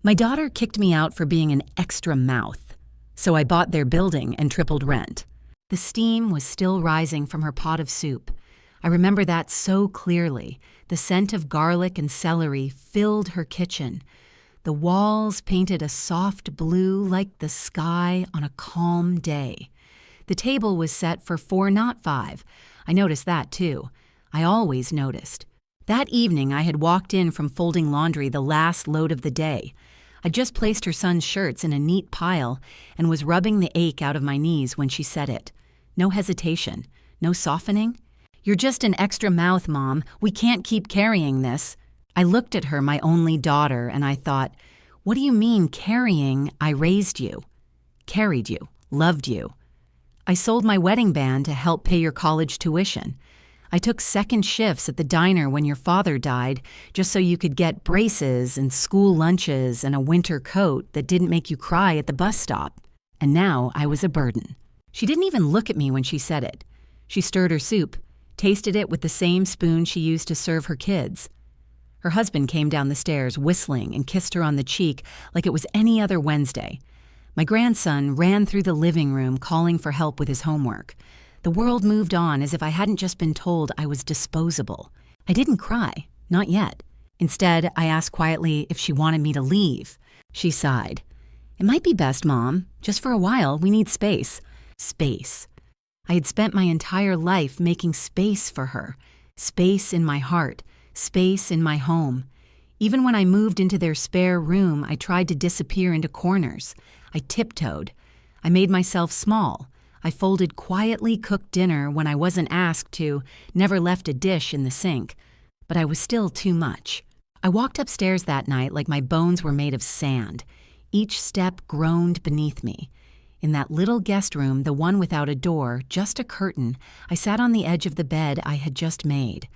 My daughter kicked me out for being an extra mouth, so I bought their building and tripled rent. The steam was still rising from her pot of soup. I remember that so clearly. The scent of garlic and celery filled her kitchen. The walls painted a soft blue like the sky on a calm day. The table was set for 4, not 5. I noticed that too. I always noticed. That evening I had walked in from folding laundry the last load of the day. I'd just placed her son's shirts in a neat pile and was rubbing the ache out of my knees when she said it. No hesitation, no softening. "You're just an extra mouth, Mom. We can't keep carrying this." I looked at her, my only daughter, and I thought, what do you mean carrying? I raised you, carried you, loved you. I sold my wedding band to help pay your college tuition. I took second shifts at the diner when your father died just so you could get braces and school lunches and a winter coat that didn't make you cry at the bus stop. And now I was a burden. She didn't even look at me when she said it. She stirred her soup, tasted it with the same spoon she used to serve her kids. Her husband came down the stairs whistling and kissed her on the cheek like it was any other Wednesday. My grandson ran through the living room calling for help with his homework. The world moved on as if I hadn't just been told I was disposable. I didn't cry, not yet. Instead, I asked quietly if she wanted me to leave. She sighed. "It might be best, Mom. Just for a while, we need space." Space. I had spent my entire life making space for her. Space in my heart. Space in my home. Even when I moved into their spare room, I tried to disappear into corners. I tiptoed. I made myself small. I folded quietly cooked dinner when I wasn't asked to, never left a dish in the sink. But I was still too much. I walked upstairs that night like my bones were made of sand. Each step groaned beneath me. In that little guest room, the one without a door, just a curtain, I sat on the edge of the bed I had just made.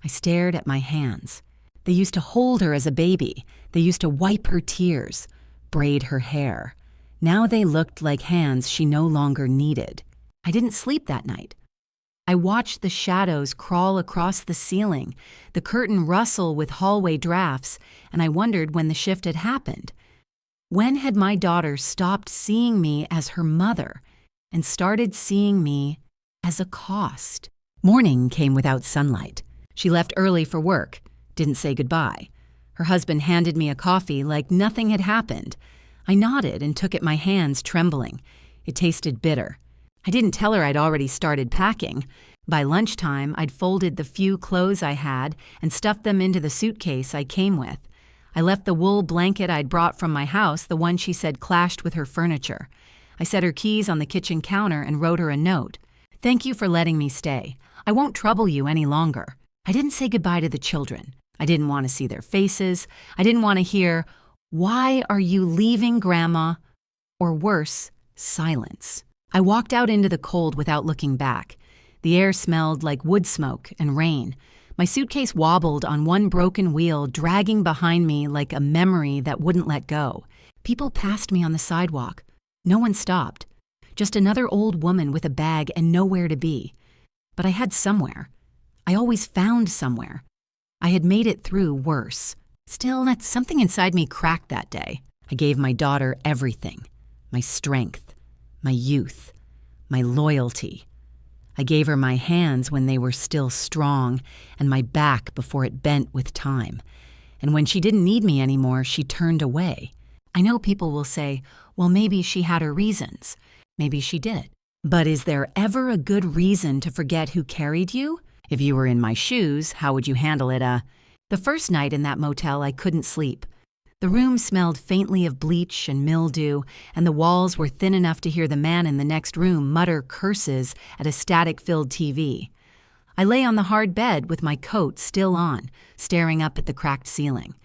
I stared at my hands. They used to hold her as a baby. They used to wipe her tears, braid her hair. Now they looked like hands she no longer needed. I didn't sleep that night. I watched the shadows crawl across the ceiling, the curtain rustle with hallway drafts, and I wondered when the shift had happened. When had my daughter stopped seeing me as her mother and started seeing me as a cost? Morning came without sunlight. She left early for work, didn't say goodbye. Her husband handed me a coffee like nothing had happened. I nodded and took it, my hands trembling. It tasted bitter. I didn't tell her I'd already started packing. By lunchtime, I'd folded the few clothes I had and stuffed them into the suitcase I came with. I left the wool blanket I'd brought from my house, the one she said clashed with her furniture. I set her keys on the kitchen counter and wrote her a note. "Thank you for letting me stay. I won't trouble you any longer." I didn't say goodbye to the children. I didn't want to see their faces. I didn't want to hear, "Why are you leaving, Grandma?" Or worse, silence. I walked out into the cold without looking back. The air smelled like wood smoke and rain. My suitcase wobbled on one broken wheel, dragging behind me like a memory that wouldn't let go. People passed me on the sidewalk. No one stopped. Just another old woman with a bag and nowhere to be. But I had somewhere. I always found somewhere. I had made it through worse. Still, that something inside me cracked that day. I gave my daughter everything. My strength, my youth, my loyalty. I gave her my hands when they were still strong and my back before it bent with time. And when she didn't need me anymore, she turned away. I know people will say, well, maybe she had her reasons. Maybe she did. But is there ever a good reason to forget who carried you? If you were in my shoes, how would you handle it? The first night in that motel, I couldn't sleep. The room smelled faintly of bleach and mildew, and the walls were thin enough to hear the man in the next room mutter curses at a static-filled TV. I lay on the hard bed with my coat still on, staring up at the cracked ceiling.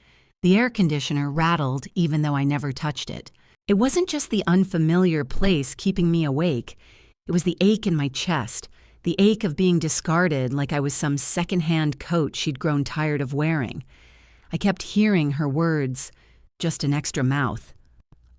The air conditioner rattled even though I never touched it. It wasn't just the unfamiliar place keeping me awake. It was the ache in my chest, the ache of being discarded like I was some second-hand coat she'd grown tired of wearing. I kept hearing her words, "just an extra mouth,"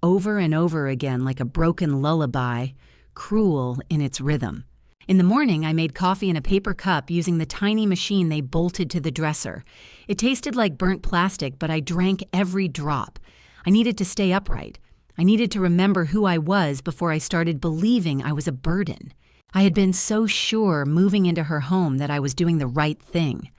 over and over again like a broken lullaby, cruel in its rhythm. In the morning, I made coffee in a paper cup using the tiny machine they bolted to the dresser. It tasted like burnt plastic, but I drank every drop. I needed to stay upright. I needed to remember who I was before I started believing I was a burden. I had been so sure moving into her home that I was doing the right thing.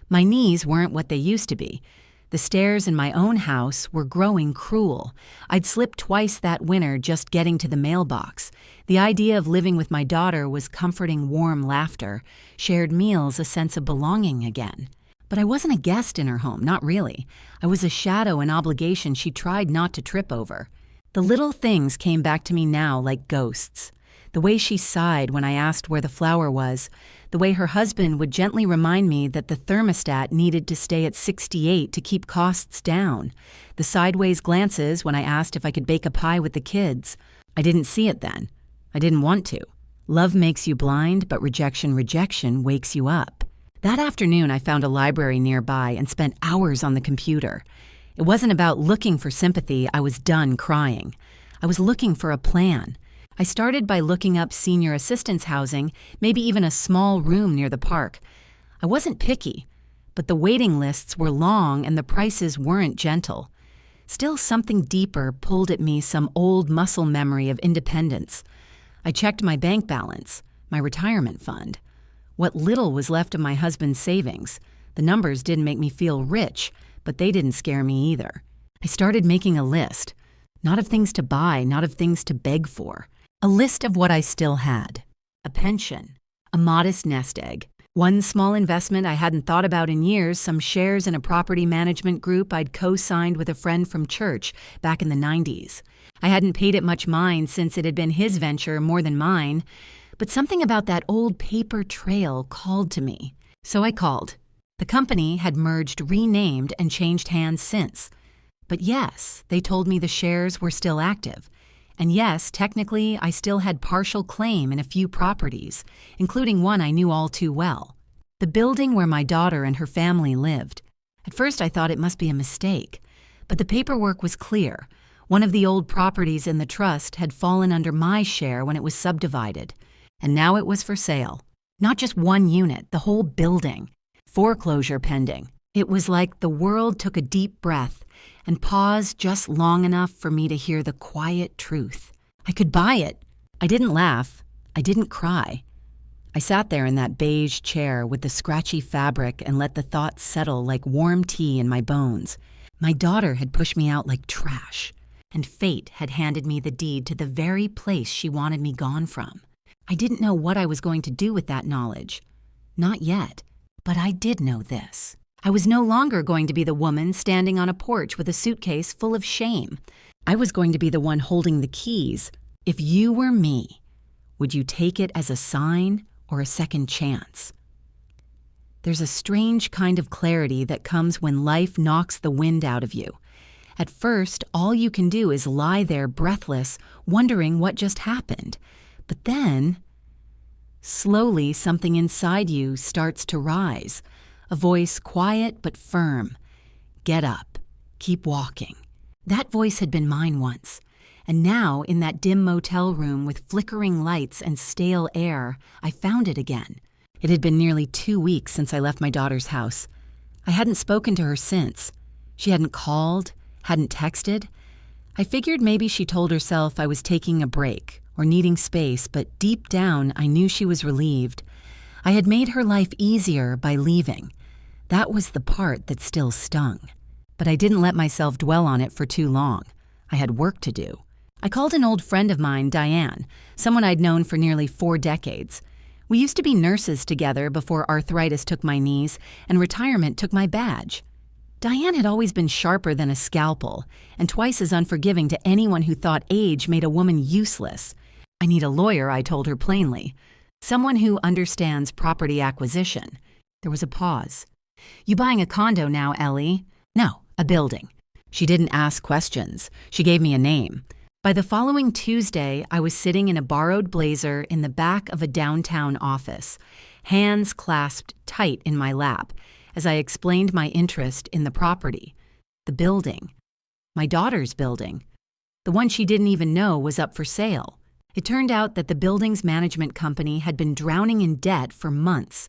My knees weren't what they used to be. The stairs in my own house were growing cruel. I'd slipped twice that winter just getting to the mailbox. The idea of living with my daughter was comforting warm laughter, shared meals, a sense of belonging again. But I wasn't a guest in her home, not really. I was a shadow and obligation she tried not to trip over. The little things came back to me now like ghosts. The way she sighed when I asked where the flour was, the way her husband would gently remind me that the thermostat needed to stay at 68 to keep costs down, the sideways glances when I asked if I could bake a pie with the kids. I didn't see it then. I didn't want to. Love makes you blind, but rejection wakes you up. That afternoon, I found a library nearby and spent hours on the computer. It wasn't about looking for sympathy. I was done crying. I was looking for a plan. I started by looking up senior assistance housing, maybe even a small room near the park. I wasn't picky, but the waiting lists were long and the prices weren't gentle. Still, something deeper pulled at me, some old muscle memory of independence. I checked my bank balance, my retirement fund. What little was left of my husband's savings. The numbers didn't make me feel rich, but they didn't scare me either. I started making a list, not of things to buy, not of things to beg for. A list of what I still had. A pension, a modest nest egg, one small investment I hadn't thought about in years, some shares in a property management group I'd co-signed with a friend from church back in the 90s. I hadn't paid it much mind since it had been his venture more than mine, but something about that old paper trail called to me. So I called. The company had merged, renamed, and changed hands since. But yes, they told me the shares were still active. And yes, technically, I still had partial claim in a few properties, including one I knew all too well. The building where my daughter and her family lived. At first, I thought it must be a mistake. But the paperwork was clear. One of the old properties in the trust had fallen under my share when it was subdivided. And now it was for sale. Not just one unit, the whole building. Foreclosure pending. It was like the world took a deep breath and paused just long enough for me to hear the quiet truth. I could buy it. I didn't laugh. I didn't cry. I sat there in that beige chair with the scratchy fabric and let the thoughts settle like warm tea in my bones. My daughter had pushed me out like trash, and fate had handed me the deed to the very place she wanted me gone from. I didn't know what I was going to do with that knowledge. Not yet. But I did know this. I was no longer going to be the woman standing on a porch with a suitcase full of shame. I was going to be the one holding the keys. If you were me, would you take it as a sign or a second chance? There's a strange kind of clarity that comes when life knocks the wind out of you. At first, all you can do is lie there breathless, wondering what just happened. But then, slowly something inside you starts to rise. A voice quiet but firm. Get up. Keep walking. That voice had been mine once. And now, in that dim motel room with flickering lights and stale air, I found it again. It had been nearly 2 weeks since I left my daughter's house. I hadn't spoken to her since. She hadn't called, hadn't texted. I figured maybe she told herself I was taking a break or needing space, but deep down I knew she was relieved. I had made her life easier by leaving. That was the part that still stung. But I didn't let myself dwell on it for too long. I had work to do. I called an old friend of mine, Diane, someone I'd known for nearly 4 decades. We used to be nurses together before arthritis took my knees and retirement took my badge. Diane had always been sharper than a scalpel and twice as unforgiving to anyone who thought age made a woman useless. I need a lawyer, I told her plainly. Someone who understands property acquisition. There was a pause. You buying a condo now, Ellie? No, a building. She didn't ask questions. She gave me a name. By the following Tuesday, I was sitting in a borrowed blazer in the back of a downtown office, hands clasped tight in my lap, as I explained my interest in the property, the building, my daughter's building. The one she didn't even know was up for sale. It turned out that the building's management company had been drowning in debt for months.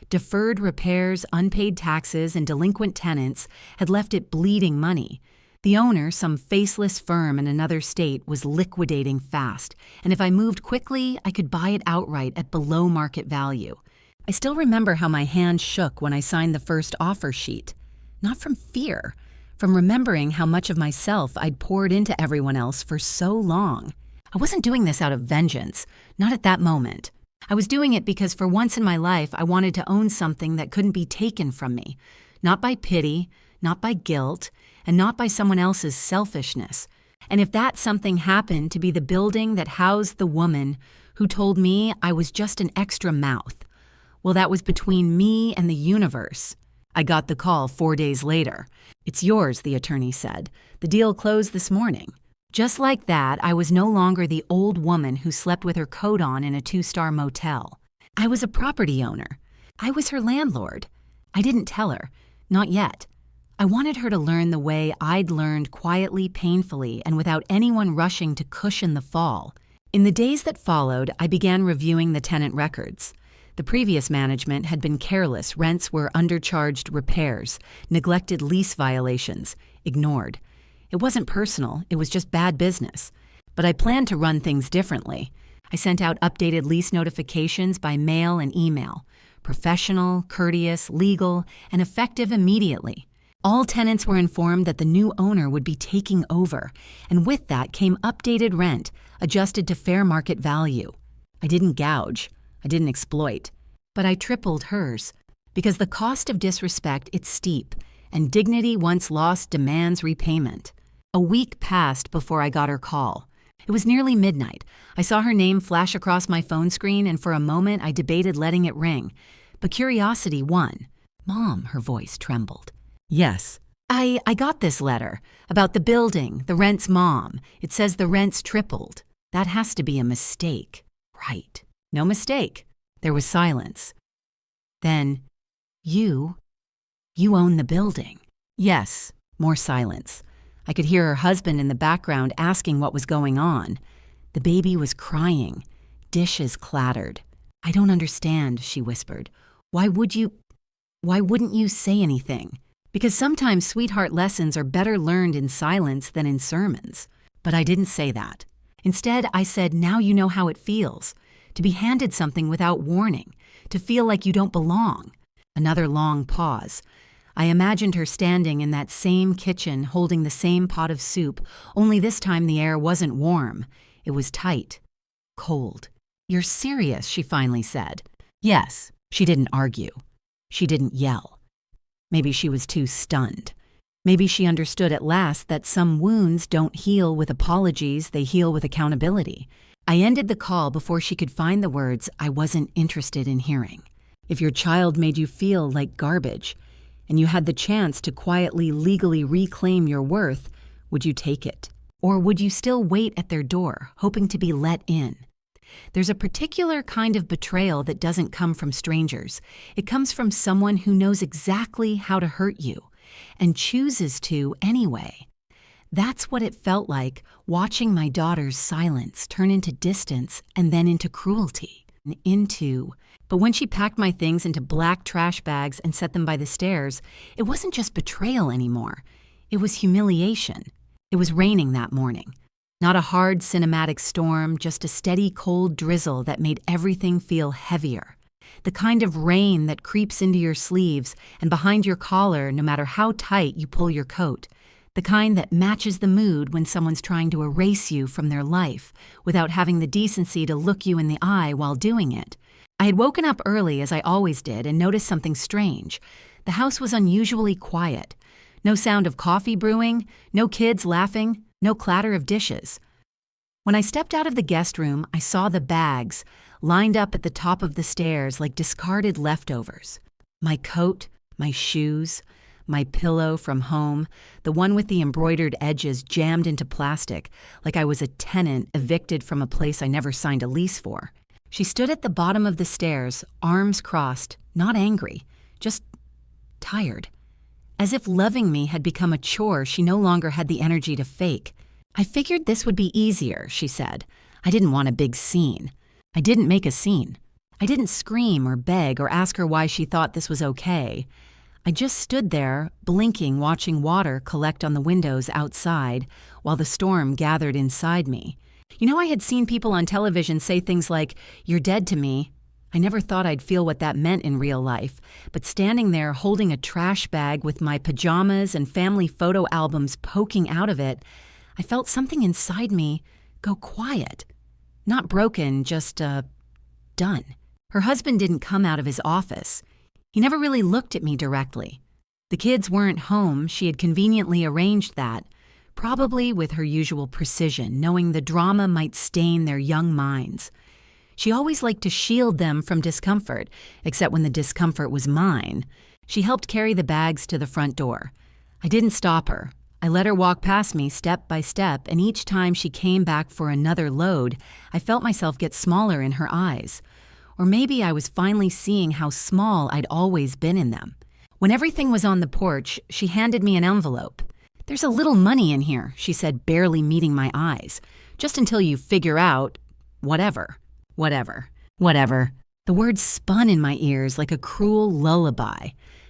Deferred repairs, unpaid taxes, and delinquent tenants had left it bleeding money. The owner, some faceless firm in another state, was liquidating fast, and if I moved quickly, I could buy it outright at below market value. I still remember how my hand shook when I signed the first offer sheet. Not from fear, from remembering how much of myself I'd poured into everyone else for so long. I wasn't doing this out of vengeance, not at that moment. I was doing it because for once in my life, I wanted to own something that couldn't be taken from me. Not by pity, not by guilt, and not by someone else's selfishness. And if that something happened to be the building that housed the woman who told me I was just an extra mouth, well, that was between me and the universe. I got the call 4 days later. "It's yours," the attorney said. "The deal closed this morning." Just like that, I was no longer the old woman who slept with her coat on in a 2-star motel. I was a property owner. I was her landlord. I didn't tell her. Not yet. I wanted her to learn the way I'd learned quietly, painfully, and without anyone rushing to cushion the fall. In the days that followed, I began reviewing the tenant records. The previous management had been careless. Rents were undercharged repairs, neglected lease violations, ignored. It wasn't personal, it was just bad business. But I planned to run things differently. I sent out updated lease notifications by mail and email. Professional, courteous, legal, and effective immediately. All tenants were informed that the new owner would be taking over, and with that came updated rent, adjusted to fair market value. I didn't gouge. I didn't exploit. But I tripled hers. Because the cost of disrespect, it's steep, and dignity once lost demands repayment. A week passed before I got her call. It was nearly midnight. I saw her name flash across my phone screen, and for a moment I debated letting it ring. But curiosity won. "Mom," her voice trembled. "Yes." I got this letter. About the building, the rent's mom. It says the rent's tripled. That has to be a mistake." "Right." "No mistake." There was silence. Then, You own the building." "Yes." More silence. I could hear her husband in the background asking what was going on. The baby was crying. Dishes clattered. "I don't understand," she whispered. Why wouldn't you say anything?" Because sometimes sweetheart lessons are better learned in silence than in sermons. But I didn't say that. Instead, I said, "Now you know how it feels. To be handed something without warning. To feel like you don't belong." Another long pause. I imagined her standing in that same kitchen holding the same pot of soup, only this time the air wasn't warm. It was tight. Cold. "You're serious," she finally said. "Yes." She didn't argue. She didn't yell. Maybe she was too stunned. Maybe she understood at last that some wounds don't heal with apologies, they heal with accountability. I ended the call before she could find the words I wasn't interested in hearing. If your child made you feel like garbage, and you had the chance to quietly, legally reclaim your worth, would you take it? Or would you still wait at their door, hoping to be let in? There's a particular kind of betrayal that doesn't come from strangers. It comes from someone who knows exactly how to hurt you, and chooses to anyway. That's what it felt like watching my daughter's silence turn into distance and then into cruelty. But when she packed my things into black trash bags and set them by the stairs, it wasn't just betrayal anymore. It was humiliation. It was raining that morning. Not a hard cinematic storm, just a steady cold drizzle that made everything feel heavier. The kind of rain that creeps into your sleeves and behind your collar no matter how tight you pull your coat. The kind that matches the mood when someone's trying to erase you from their life without having the decency to look you in the eye while doing it. I had woken up early, as I always did, and noticed something strange. The house was unusually quiet. No sound of coffee brewing, no kids laughing, no clatter of dishes. When I stepped out of the guest room, I saw the bags lined up at the top of the stairs like discarded leftovers. My coat, my shoes, my pillow from home, the one with the embroidered edges jammed into plastic, like I was a tenant evicted from a place I never signed a lease for. She stood at the bottom of the stairs, arms crossed, not angry, just tired. As if loving me had become a chore she no longer had the energy to fake. "I figured this would be easier," she said. "I didn't want a big scene. I didn't make a scene. I didn't scream or beg or ask her why she thought this was okay. I just stood there, blinking, watching water collect on the windows outside while the storm gathered inside me. I had seen people on television say things like, "You're dead to me." I never thought I'd feel what that meant in real life, but standing there holding a trash bag with my pajamas and family photo albums poking out of it, I felt something inside me go quiet. Not broken, just, done. Her husband didn't come out of his office. He never really looked at me directly. The kids weren't home. She had conveniently arranged that, probably with her usual precision, knowing the drama might stain their young minds. She always liked to shield them from discomfort, except when the discomfort was mine. She helped carry the bags to the front door. I didn't stop her. I let her walk past me step by step, and each time she came back for another load, I felt myself get smaller in her eyes. Or maybe I was finally seeing how small I'd always been in them. When everything was on the porch, she handed me an envelope. "There's a little money in here," she said, barely meeting my eyes. "Just until you figure out whatever. Whatever." The words spun in my ears like a cruel lullaby.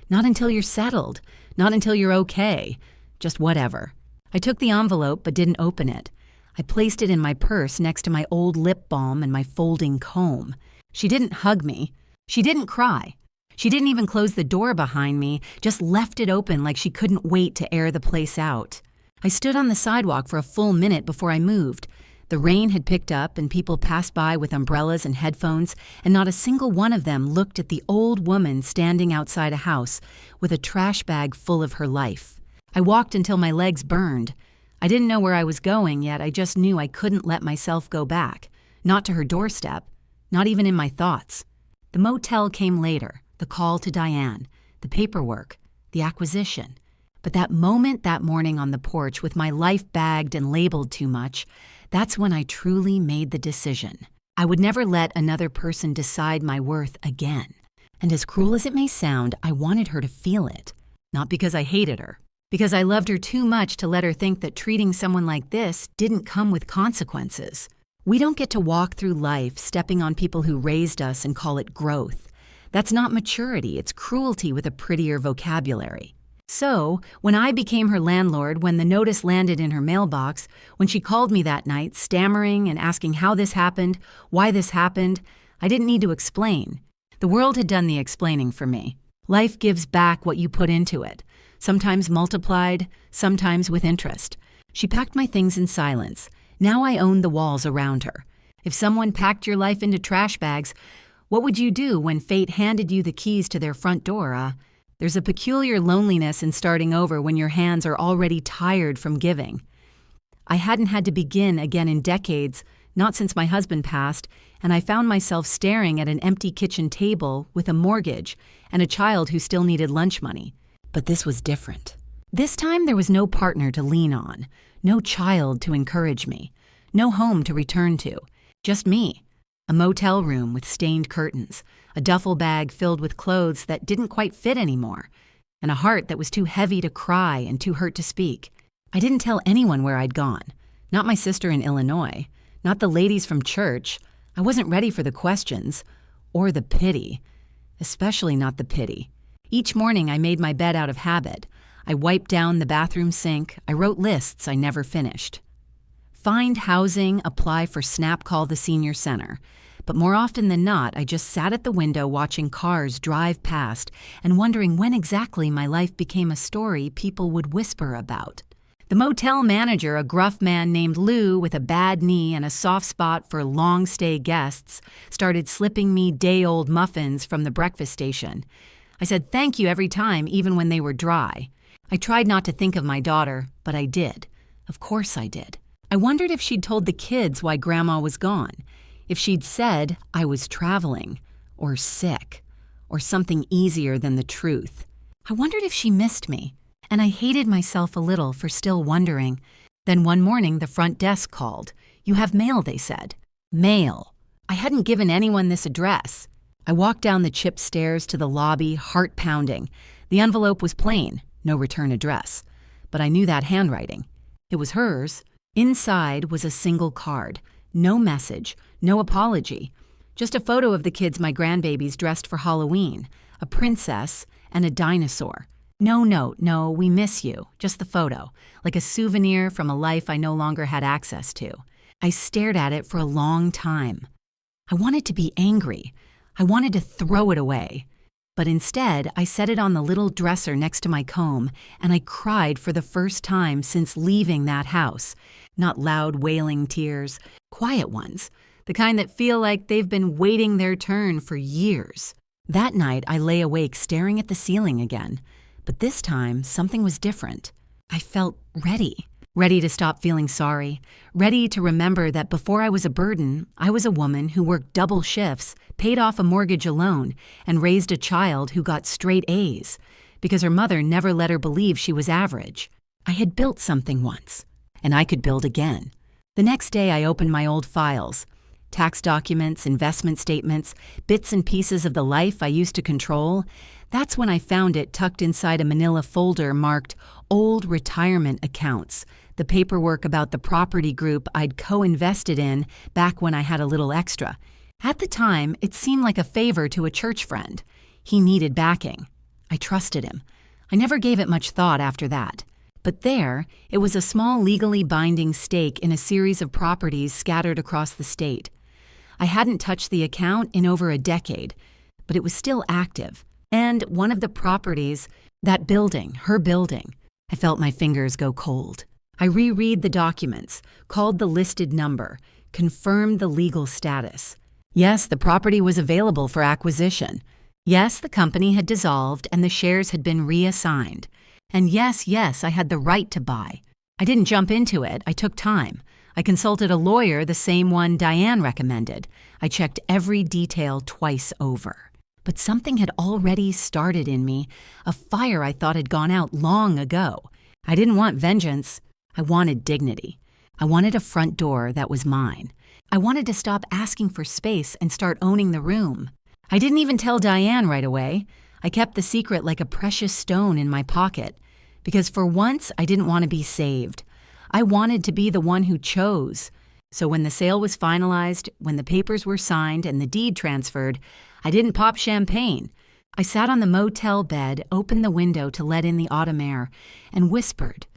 Not until you're settled. Not until you're okay. Just whatever. I took the envelope but didn't open it. I placed it in my purse next to my old lip balm and my folding comb. She didn't hug me. She didn't cry. She didn't even close the door behind me, just left it open like she couldn't wait to air the place out. I stood on the sidewalk for a full minute before I moved. The rain had picked up and people passed by with umbrellas and headphones, and not a single one of them looked at the old woman standing outside a house with a trash bag full of her life. I walked until my legs burned. I didn't know where I was going, yet I just knew I couldn't let myself go back. Not to her doorstep. Not even in my thoughts. The motel came later, the call to Diane, the paperwork, the acquisition. But that moment that morning on the porch with my life bagged and labeled too much, that's when I truly made the decision. I would never let another person decide my worth again. And as cruel as it may sound, I wanted her to feel it. Not because I hated her. Because I loved her too much to let her think that treating someone like this didn't come with consequences. We don't get to walk through life stepping on people who raised us and call it growth. That's not maturity, it's cruelty with a prettier vocabulary. So, when I became her landlord, when the notice landed in her mailbox, when she called me that night, stammering and asking how this happened, why this happened, I didn't need to explain. The world had done the explaining for me. Life gives back what you put into it, sometimes multiplied, sometimes with interest. She packed my things in silence. Now I owned the walls around her. If someone packed your life into trash bags, what would you do when fate handed you the keys to their front door? There's a peculiar loneliness in starting over when your hands are already tired from giving. I hadn't had to begin again in decades, not since my husband passed, and I found myself staring at an empty kitchen table with a mortgage and a child who still needed lunch money. But this was different. This time there was no partner to lean on, no child to encourage me, no home to return to, just me. A motel room with stained curtains, a duffel bag filled with clothes that didn't quite fit anymore, and a heart that was too heavy to cry and too hurt to speak. I didn't tell anyone where I'd gone. Not my sister in Illinois, not the ladies from church. I wasn't ready for the questions, or the pity, especially not the pity. Each morning I made my bed out of habit. I wiped down the bathroom sink. I wrote lists I never finished. Find housing, apply for Snap Call the Senior Center. But more often than not, I just sat at the window watching cars drive past and wondering when exactly my life became a story people would whisper about. The motel manager, a gruff man named Lou with a bad knee and a soft spot for long-stay guests, started slipping me day-old muffins from the breakfast station. I said thank you every time, even when they were dry. I tried not to think of my daughter, but I did. Of course I did. I wondered if she'd told the kids why Grandma was gone, if she'd said I was traveling, or sick, or something easier than the truth. I wondered if she missed me, and I hated myself a little for still wondering. Then one morning the front desk called. "You have mail," they said. Mail. I hadn't given anyone this address. I walked down the chipped stairs to the lobby, heart pounding. The envelope was plain, no return address. But I knew that handwriting. It was hers. Inside was a single card. No message, no apology. Just a photo of the kids, my grandbabies, dressed for Halloween, a princess and a dinosaur. No note, no, we miss you, just the photo, like a souvenir from a life I no longer had access to. I stared at it for a long time. I wanted to be angry. I wanted to throw it away. But instead, I set it on the little dresser next to my comb, and I cried for the first time since leaving that house. Not loud, wailing tears, quiet ones, the kind that feel like they've been waiting their turn for years. That night, I lay awake staring at the ceiling again. But this time, something was different. I felt ready. Ready to stop feeling sorry. Ready to remember that before I was a burden, I was a woman who worked double shifts, paid off a mortgage alone, and raised a child who got straight A's because her mother never let her believe she was average. I had built something once, and I could build again. The next day, I opened my old files. Tax documents, investment statements, bits and pieces of the life I used to control. That's when I found it tucked inside a manila folder marked Old Retirement Accounts, the paperwork about the property group I'd co-invested in back when I had a little extra. At the time, it seemed like a favor to a church friend. He needed backing. I trusted him. I never gave it much thought after that. But there, it was a small legally binding stake in a series of properties scattered across the state. I hadn't touched the account in over a decade, but it was still active. And one of the properties, that building, her building, I felt my fingers go cold. I reread the documents, called the listed number, confirmed the legal status. Yes, the property was available for acquisition. Yes, the company had dissolved and the shares had been reassigned. And yes, I had the right to buy. I didn't jump into it, I took time. I consulted a lawyer, the same one Diane recommended. I checked every detail twice over. But something had already started in me, a fire I thought had gone out long ago. I didn't want vengeance. I wanted dignity. I wanted a front door that was mine. I wanted to stop asking for space and start owning the room. I didn't even tell Diane right away. I kept the secret like a precious stone in my pocket, because for once I didn't want to be saved. I wanted to be the one who chose. So when the sale was finalized, when the papers were signed and the deed transferred, I didn't pop champagne. I sat on the motel bed, opened the window to let in the autumn air, and whispered,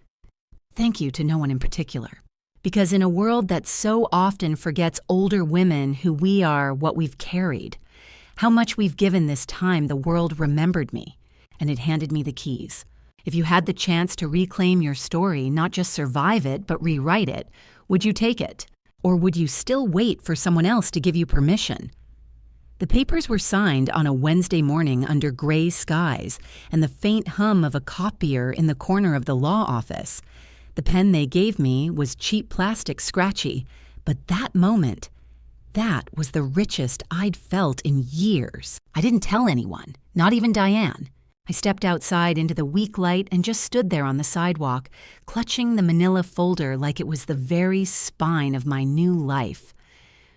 "Thank you" to no one in particular. Because in a world that so often forgets older women who we are, what we've carried, how much we've given this time, the world remembered me, and it handed me the keys. If you had the chance to reclaim your story, not just survive it, but rewrite it, would you take it? Or would you still wait for someone else to give you permission? The papers were signed on a Wednesday morning under gray skies and the faint hum of a copier in the corner of the law office. The pen they gave me was cheap plastic, scratchy, but that moment, that was the richest I'd felt in years. I didn't tell anyone, not even Diane. I stepped outside into the weak light and just stood there on the sidewalk, clutching the manila folder like it was the very spine of my new life.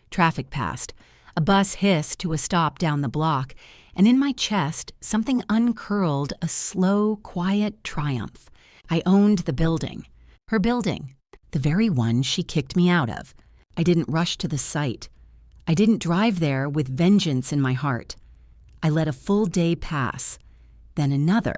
Traffic passed. A bus hissed to a stop down the block, and in my chest, something uncurled a slow, quiet triumph. I owned the building. Her building. The very one she kicked me out of. I didn't rush to the site. I didn't drive there with vengeance in my heart. I let a full day pass. Then another.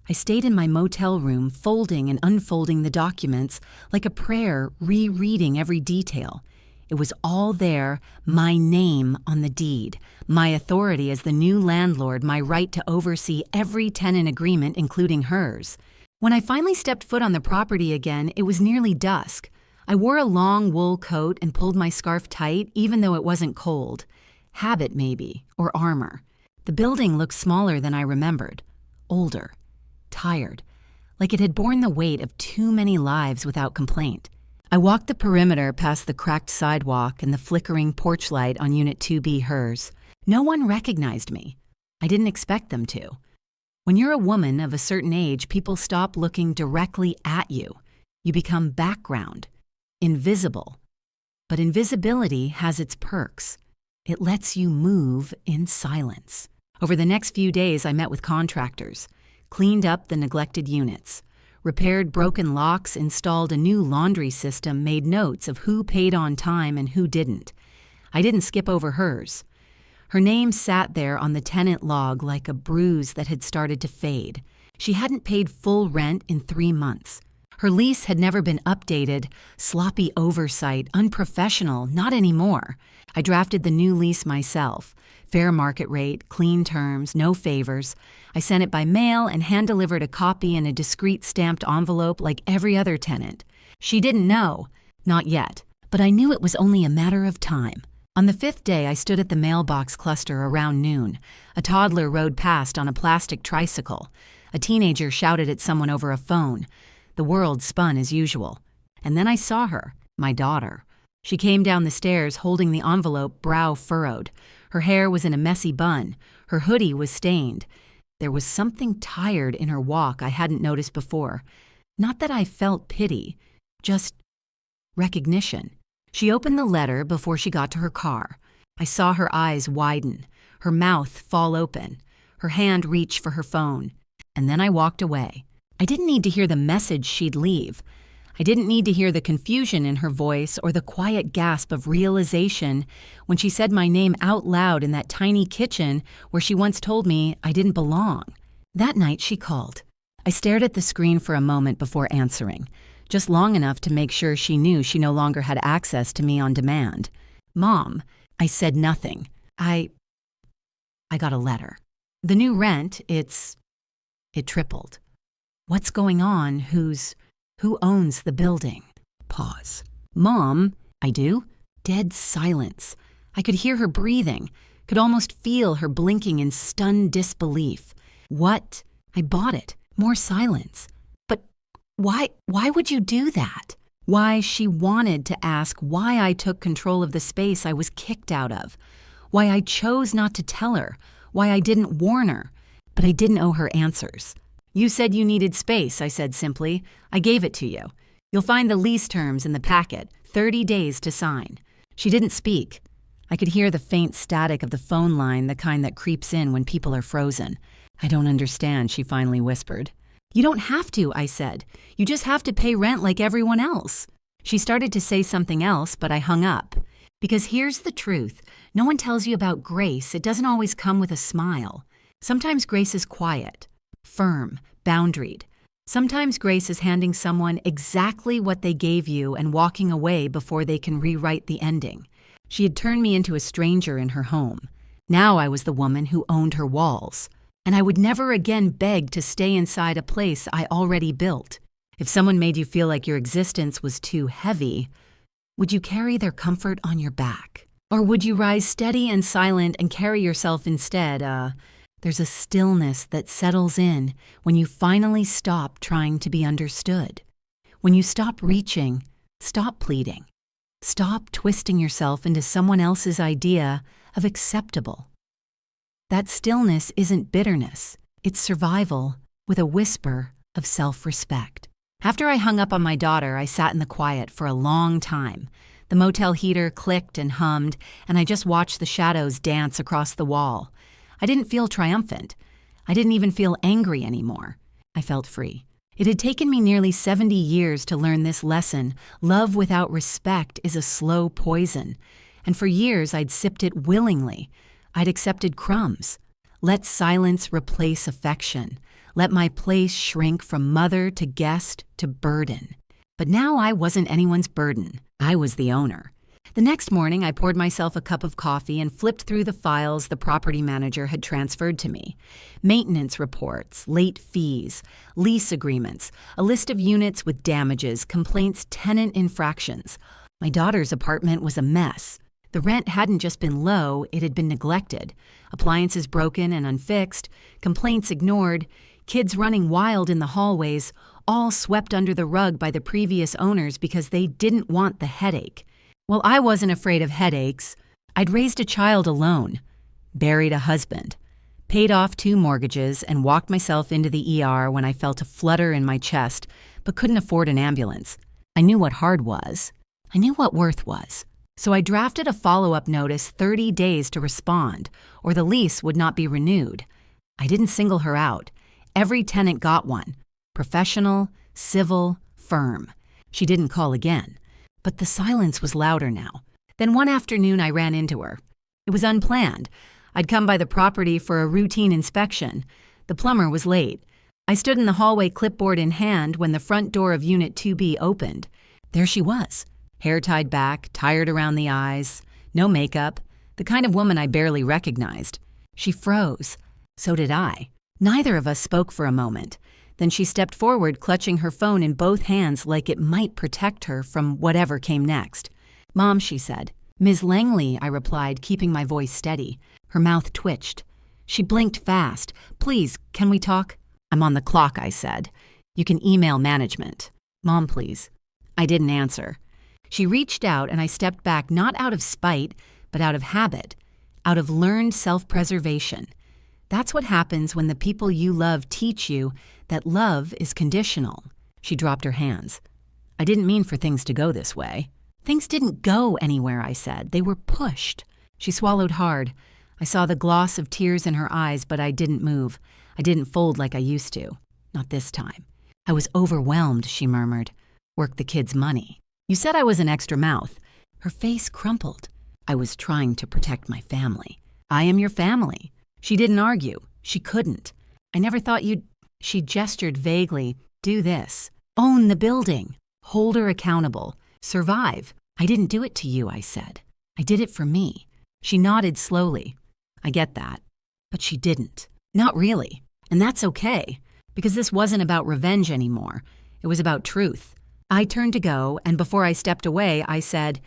I stayed in my motel room, folding and unfolding the documents like a prayer, rereading every detail. It was all there, my name on the deed, my authority as the new landlord, my right to oversee every tenant agreement, including hers. When I finally stepped foot on the property again, it was nearly dusk. I wore a long wool coat and pulled my scarf tight, even though it wasn't cold. Habit, maybe, or armor. The building looked smaller than I remembered. Older. Tired. Like it had borne the weight of too many lives without complaint. I walked the perimeter past the cracked sidewalk and the flickering porch light on Unit 2B hers. No one recognized me. I didn't expect them to. When you're a woman of a certain age, people stop looking directly at you. You become background, invisible. But invisibility has its perks. It lets you move in silence. Over the next few days, I met with contractors, cleaned up the neglected units, repaired broken locks, installed a new laundry system, made notes of who paid on time and who didn't. I didn't skip over hers. Her name sat there on the tenant log like a bruise that had started to fade. She hadn't paid full rent in 3 months. Her lease had never been updated. Sloppy oversight, unprofessional, not anymore. I drafted the new lease myself. Fair market rate, clean terms, no favors. I sent it by mail and hand-delivered a copy in a discreet stamped envelope like every other tenant. She didn't know. Not yet. But I knew it was only a matter of time. On the 5th day, I stood at the mailbox cluster around noon. A toddler rode past on a plastic tricycle. A teenager shouted at someone over a phone. The world spun as usual. And then I saw her, my daughter. She came down the stairs holding the envelope, brow furrowed. Her hair was in a messy bun. Her hoodie was stained. There was something tired in her walk I hadn't noticed before. Not that I felt pity, just recognition. She opened the letter before she got to her car. I saw her eyes widen, her mouth fall open, her hand reach for her phone. And then I walked away. I didn't need to hear the message she'd leave. I didn't need to hear the confusion in her voice or the quiet gasp of realization when she said my name out loud in that tiny kitchen where she once told me I didn't belong. That night she called. I stared at the screen for a moment before answering, just long enough to make sure she knew she no longer had access to me on demand. Mom, I said nothing. I got a letter. The new rent, it tripled. What's going on? Who owns the building? Pause. Mom, I do? Dead silence. I could hear her breathing, could almost feel her blinking in stunned disbelief. What? I bought it. More silence. But why would you do that? Why she wanted to ask why I took control of the space I was kicked out of. Why I chose not to tell her. Why I didn't warn her. But I didn't owe her answers. You said you needed space, I said simply. I gave it to you. You'll find the lease terms in the packet, 30 days to sign. She didn't speak. I could hear the faint static of the phone line, the kind that creeps in when people are frozen. I don't understand, she finally whispered. You don't have to, I said. You just have to pay rent like everyone else. She started to say something else, but I hung up. Because here's the truth. No one tells you about grace. It doesn't always come with a smile. Sometimes grace is quiet, firm, boundaried. Sometimes grace is handing someone exactly what they gave you and walking away before they can rewrite the ending. She had turned me into a stranger in her home. Now I was the woman who owned her walls. And I would never again beg to stay inside a place I already built. If someone made you feel like your existence was too heavy, would you carry their comfort on your back? Or would you rise steady and silent and carry yourself instead? There's a stillness that settles in when you finally stop trying to be understood. When you stop reaching, stop pleading. Stop twisting yourself into someone else's idea of acceptable. That stillness isn't bitterness. It's survival with a whisper of self-respect. After I hung up on my daughter, I sat in the quiet for a long time. The motel heater clicked and hummed, and I just watched the shadows dance across the wall. I didn't feel triumphant. I didn't even feel angry anymore. I felt free. It had taken me nearly 70 years to learn this lesson. Love without respect is a slow poison. And for years, I'd sipped it willingly. I'd accepted crumbs. Let silence replace affection. Let my place shrink from mother to guest to burden. But now I wasn't anyone's burden. I was the owner. The next morning, I poured myself a cup of coffee and flipped through the files the property manager had transferred to me. Maintenance reports, late fees, lease agreements, a list of units with damages, complaints, tenant infractions. My daughter's apartment was a mess. The rent hadn't just been low, it had been neglected. Appliances broken and unfixed, complaints ignored, kids running wild in the hallways, all swept under the rug by the previous owners because they didn't want the headache. Well, I wasn't afraid of headaches. I'd raised a child alone, buried a husband, paid off 2 mortgages, and walked myself into the ER when I felt a flutter in my chest, but couldn't afford an ambulance. I knew what hard was. I knew what worth was. So I drafted a follow-up notice 30 days to respond, or the lease would not be renewed. I didn't single her out. Every tenant got one. Professional, civil, firm. She didn't call again. But the silence was louder now. Then one afternoon I ran into her. It was unplanned. I'd come by the property for a routine inspection. The plumber was late. I stood in the hallway, clipboard in hand, when the front door of Unit 2B opened. There she was, hair tied back, tired around the eyes, no makeup, the kind of woman I barely recognized. She froze. So did I. Neither of us spoke for a moment. Then she stepped forward, clutching her phone in both hands like it might protect her from whatever came next. "Mom," she said. "Ms. Langley," I replied, keeping my voice steady. Her mouth twitched. She blinked fast. "Please, can we talk?" "I'm on the clock," I said. "You can email management." "Mom, please." I didn't answer. She reached out and I stepped back, not out of spite, but out of habit, out of learned self-preservation. That's what happens when the people you love teach you that love is conditional. She dropped her hands. "I didn't mean for things to go this way." "Things didn't go anywhere," I said. "They were pushed." She swallowed hard. I saw the gloss of tears in her eyes, but I didn't move. I didn't fold like I used to. Not this time. "I was overwhelmed," she murmured. "Work the kids' money. You said I was an extra mouth." Her face crumpled. "I was trying to protect my family." "I am your family." She didn't argue. She couldn't. "I never thought you'd—" She gestured vaguely. "Do this. Own the building. Hold her accountable. Survive." "I didn't do it to you," I said. "I did it for me." She nodded slowly. "I get that." But she didn't. Not really. And that's okay, because this wasn't about revenge anymore. It was about truth. I turned to go, and before I stepped away, I said,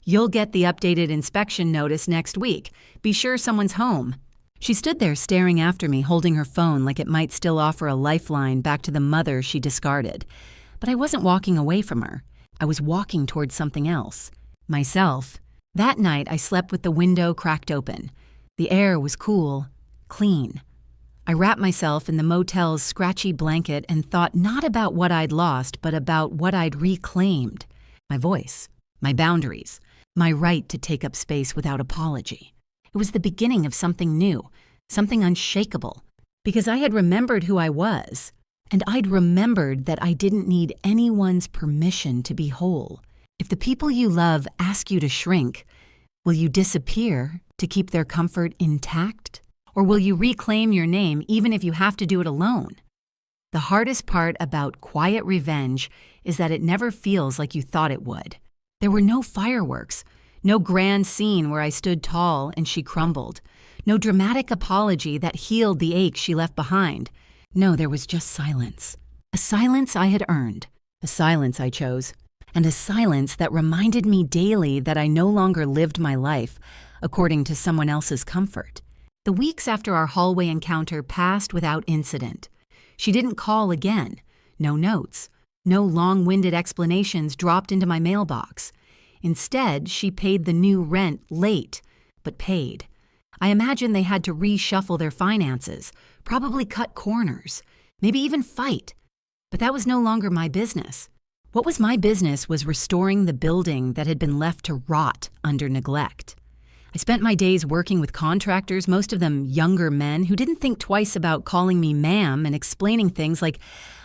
"You'll get the updated inspection notice next week. Be sure someone's home." She stood there staring after me, holding her phone like it might still offer a lifeline back to the mother she discarded. But I wasn't walking away from her. I was walking towards something else. Myself. That night, I slept with the window cracked open. The air was cool, clean. I wrapped myself in the motel's scratchy blanket and thought not about what I'd lost, but about what I'd reclaimed. My voice, my boundaries, my right to take up space without apology. It was the beginning of something new, something unshakable, because I had remembered who I was, and I'd remembered that I didn't need anyone's permission to be whole. If the people you love ask you to shrink, will you disappear to keep their comfort intact? Or will you reclaim your name even if you have to do it alone? The hardest part about quiet revenge is that it never feels like you thought it would. There were no fireworks, no grand scene where I stood tall and she crumbled, no dramatic apology that healed the ache she left behind. No, there was just silence. A silence I had earned, a silence I chose, and a silence that reminded me daily that I no longer lived my life according to someone else's comfort. The weeks after our hallway encounter passed without incident. She didn't call again. No notes. No long-winded explanations dropped into my mailbox. Instead, she paid the new rent late, but paid. I imagine they had to reshuffle their finances, probably cut corners, maybe even fight. But that was no longer my business. What was my business was restoring the building that had been left to rot under neglect. I spent my days working with contractors, most of them younger men, who didn't think twice about calling me ma'am and explaining things like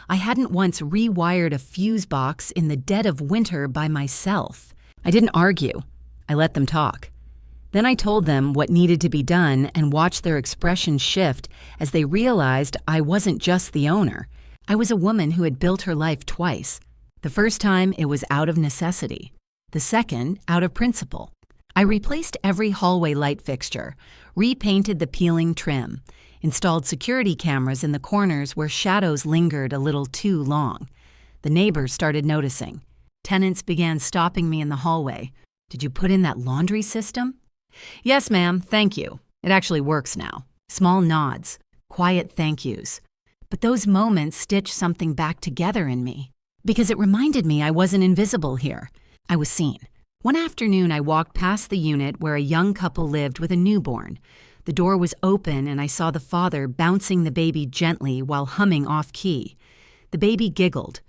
I hadn't once rewired a fuse box in the dead of winter by myself. I didn't argue. I let them talk. Then I told them what needed to be done and watched their expressions shift as they realized I wasn't just the owner. I was a woman who had built her life twice. The first time, it was out of necessity. The second, out of principle. I replaced every hallway light fixture, repainted the peeling trim, installed security cameras in the corners where shadows lingered a little too long. The neighbors started noticing. Tenants began stopping me in the hallway. "Did you put in that laundry system?" "Yes, ma'am, thank you. It actually works now." Small nods, quiet thank yous. But those moments stitched something back together in me, because it reminded me I wasn't invisible here. I was seen. One afternoon, I walked past the unit where a young couple lived with a newborn. The door was open and I saw the father bouncing the baby gently while humming off-key. The baby giggled.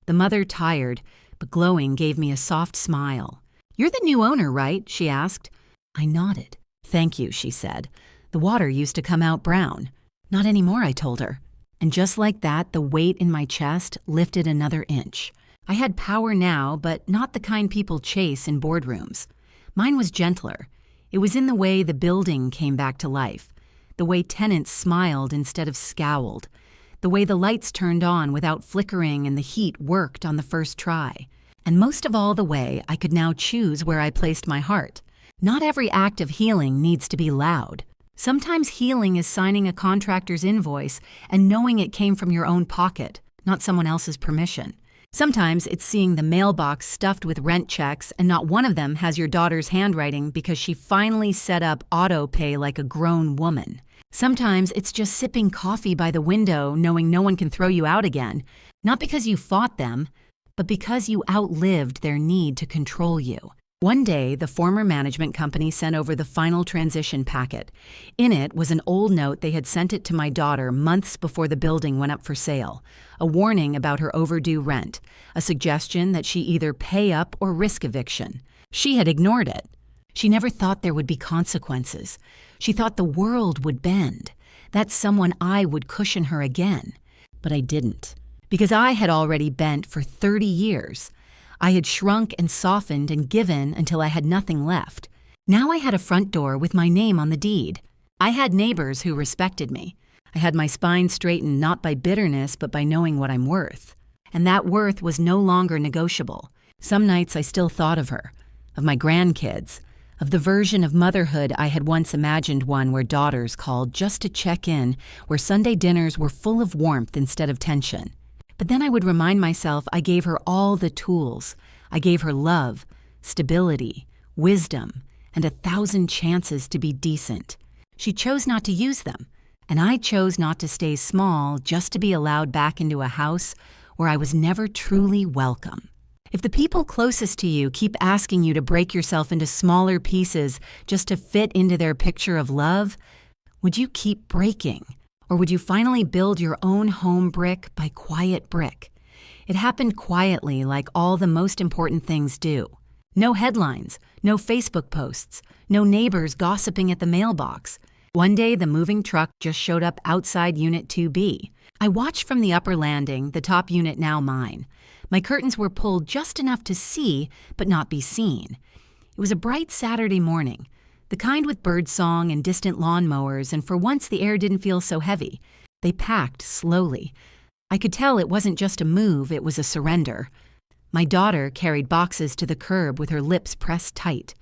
The mother, tired but glowing, gave me a soft smile. "You're the new owner, right?" she asked. I nodded. "Thank you," she said. "The water used to come out brown." "Not anymore," I told her. And just like that, the weight in my chest lifted another inch. I had power now, but not the kind people chase in boardrooms. Mine was gentler. It was in the way the building came back to life, the way tenants smiled instead of scowled, the way the lights turned on without flickering and the heat worked on the first try. And most of all, the way I could now choose where I placed my heart. Not every act of healing needs to be loud. Sometimes healing is signing a contractor's invoice and knowing it came from your own pocket, not someone else's permission. Sometimes it's seeing the mailbox stuffed with rent checks and not one of them has your daughter's handwriting because she finally set up auto pay like a grown woman. Sometimes it's just sipping coffee by the window knowing no one can throw you out again, not because you fought them, but because you outlived their need to control you. One day, the former management company sent over the final transition packet. In it was an old note they had sent it to my daughter months before the building went up for sale, a warning about her overdue rent, a suggestion that she either pay up or risk eviction. She had ignored it. She never thought there would be consequences. She thought the world would bend, that someone I would cushion her again. But I didn't, because I had already bent for 30 years. I had shrunk and softened and given until I had nothing left. Now I had a front door with my name on the deed. I had neighbors who respected me. I had my spine straightened not by bitterness but by knowing what I'm worth. And that worth was no longer negotiable. Some nights I still thought of her, of my grandkids, of the version of motherhood I had once imagined, one where daughters called just to check in, where Sunday dinners were full of warmth instead of tension. But then I would remind myself I gave her all the tools. I gave her love, stability, wisdom, and 1,000 chances to be decent. She chose not to use them, and I chose not to stay small just to be allowed back into a house where I was never truly welcome. If the people closest to you keep asking you to break yourself into smaller pieces just to fit into their picture of love, would you keep breaking? Or would you finally build your own home brick by quiet brick? It happened quietly, like all the most important things do. No headlines, no Facebook posts, no neighbors gossiping at the mailbox. One day, the moving truck just showed up outside Unit 2B. I watched from the upper landing, the top unit now mine. My curtains were pulled just enough to see, but not be seen. It was a bright Saturday morning, the kind with birdsong and distant lawnmowers, and for once the air didn't feel so heavy. They packed slowly. I could tell it wasn't just a move, it was a surrender. My daughter carried boxes to the curb with her lips pressed tight.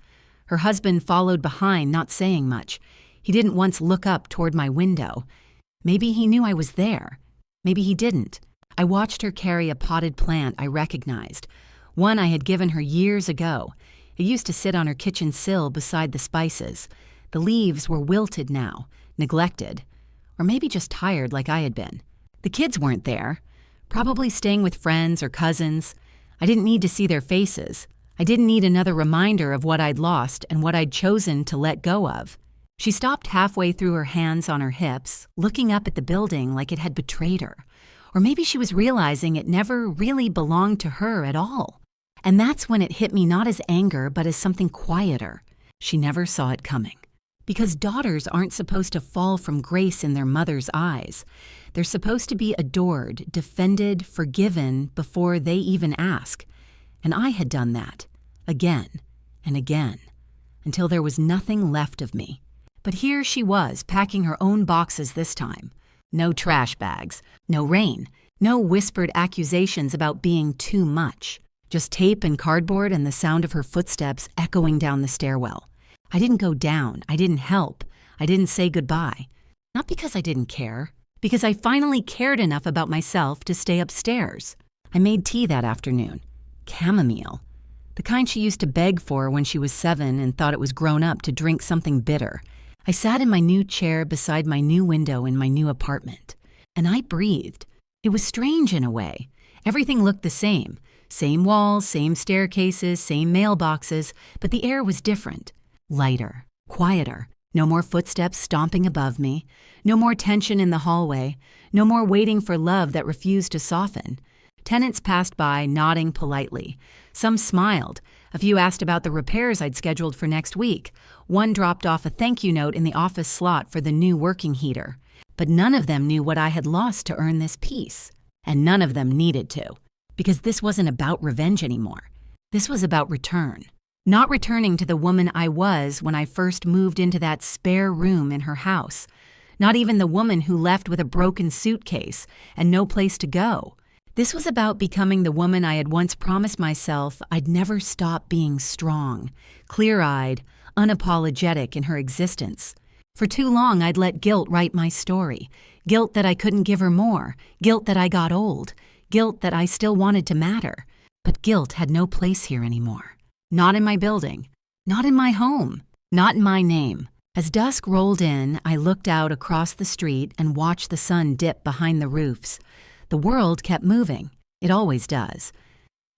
Her husband followed behind, not saying much. He didn't once look up toward my window. Maybe he knew I was there. Maybe he didn't. I watched her carry a potted plant I recognized, one I had given her years ago. It used to sit on her kitchen sill beside the spices. The leaves were wilted now, neglected, or maybe just tired like I had been. The kids weren't there, probably staying with friends or cousins. I didn't need to see their faces. I didn't need another reminder of what I'd lost and what I'd chosen to let go of. She stopped halfway through, her hands on her hips, looking up at the building like it had betrayed her. Or maybe she was realizing it never really belonged to her at all. And that's when it hit me not as anger, but as something quieter. She never saw it coming. Because daughters aren't supposed to fall from grace in their mother's eyes. They're supposed to be adored, defended, forgiven before they even ask. And I had done that, again and again, until there was nothing left of me. But here she was, packing her own boxes this time. No trash bags, no rain, no whispered accusations about being too much. Just tape and cardboard and the sound of her footsteps echoing down the stairwell. I didn't go down, I didn't help, I didn't say goodbye. Not because I didn't care, because I finally cared enough about myself to stay upstairs. I made tea that afternoon. Chamomile. The kind she used to beg for when she was 7 and thought it was grown up to drink something bitter. I sat in my new chair beside my new window in my new apartment, and I breathed. It was strange in a way. Everything looked the same. Same walls, same staircases, same mailboxes, but the air was different. Lighter, quieter. No more footsteps stomping above me. No more tension in the hallway. No more waiting for love that refused to soften. Tenants passed by, nodding politely. Some smiled. A few asked about the repairs I'd scheduled for next week. One dropped off a thank you note in the office slot for the new working heater. But none of them knew what I had lost to earn this peace. And none of them needed to. Because this wasn't about revenge anymore. This was about return. Not returning to the woman I was when I first moved into that spare room in her house. not even the woman who left with a broken suitcase and no place to go. This was about becoming the woman I had once promised myself I'd never stop being strong, clear-eyed, unapologetic in her existence. For too long, I'd let guilt write my story. Guilt that I couldn't give her more. Guilt that I got old. Guilt that I still wanted to matter. But guilt had no place here anymore. Not in my building. Not in my home. Not in my name. As dusk rolled in, I looked out across the street and watched the sun dip behind the roofs. The world kept moving. It always does.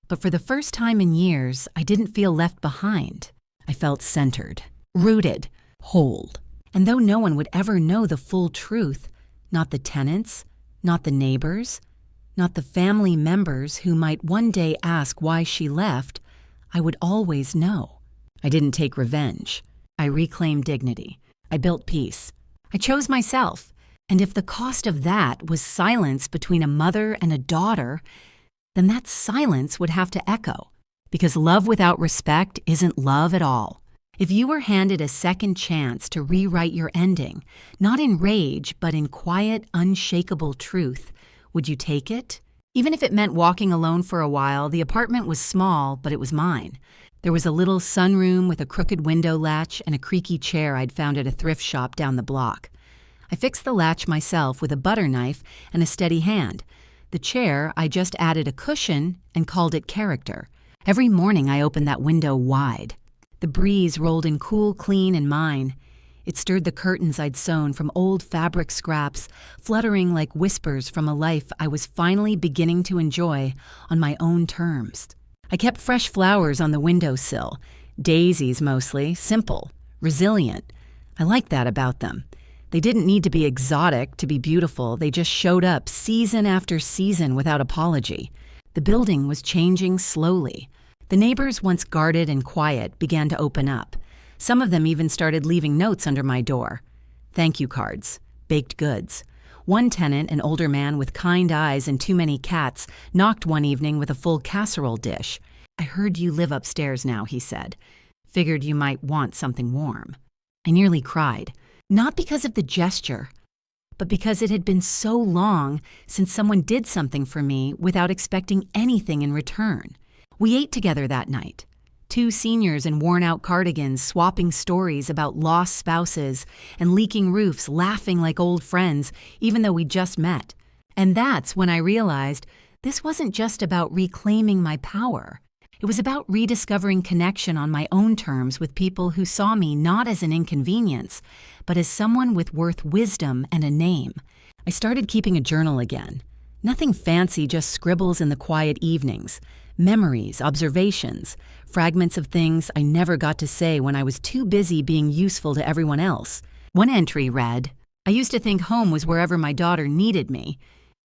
But for the first time in years, I didn't feel left behind. I felt centered, rooted, whole. And though no one would ever know the full truth, not the tenants, not the neighbors, not the family members who might one day ask why she left, I would always know. I didn't take revenge. I reclaimed dignity. I built peace. I chose myself. And if the cost of that was silence between a mother and a daughter, then that silence would have to echo. Because love without respect isn't love at all. If you were handed a second chance to rewrite your ending, not in rage, but in quiet, unshakable truth, would you take it? Even if it meant walking alone for a while, the apartment was small, but it was mine. There was a little sunroom with a crooked window latch and a creaky chair I'd found at a thrift shop down the block. I fixed the latch myself with a butter knife and a steady hand. The chair, I just added a cushion and called it character. Every morning I opened that window wide. The breeze rolled in cool, clean and mine. It stirred the curtains I'd sewn from old fabric scraps, fluttering like whispers from a life I was finally beginning to enjoy on my own terms. I kept fresh flowers on the windowsill, daisies mostly, simple, resilient. I liked that about them. They didn't need to be exotic to be beautiful. They just showed up season after season without apology. The building was changing slowly. The neighbors, once guarded and quiet, began to open up. Some of them even started leaving notes under my door. Thank you cards, baked goods. One tenant, an older man with kind eyes and too many cats, knocked one evening with a full casserole dish. I heard you live upstairs now, he said. Figured you might want something warm. I nearly cried. Not because of the gesture, but because it had been so long since someone did something for me without expecting anything in return. We ate together that night. Two seniors in worn-out cardigans swapping stories about lost spouses and leaking roofs, laughing like old friends, even though we just met. And that's when I realized this wasn't just about reclaiming my power. It was about rediscovering connection on my own terms with people who saw me not as an inconvenience, but as someone with worth wisdom and a name. I started keeping a journal again. Nothing fancy, just scribbles in the quiet evenings. Memories, observations, fragments of things I never got to say when I was too busy being useful to everyone else. One entry read, I used to think home was wherever my daughter needed me,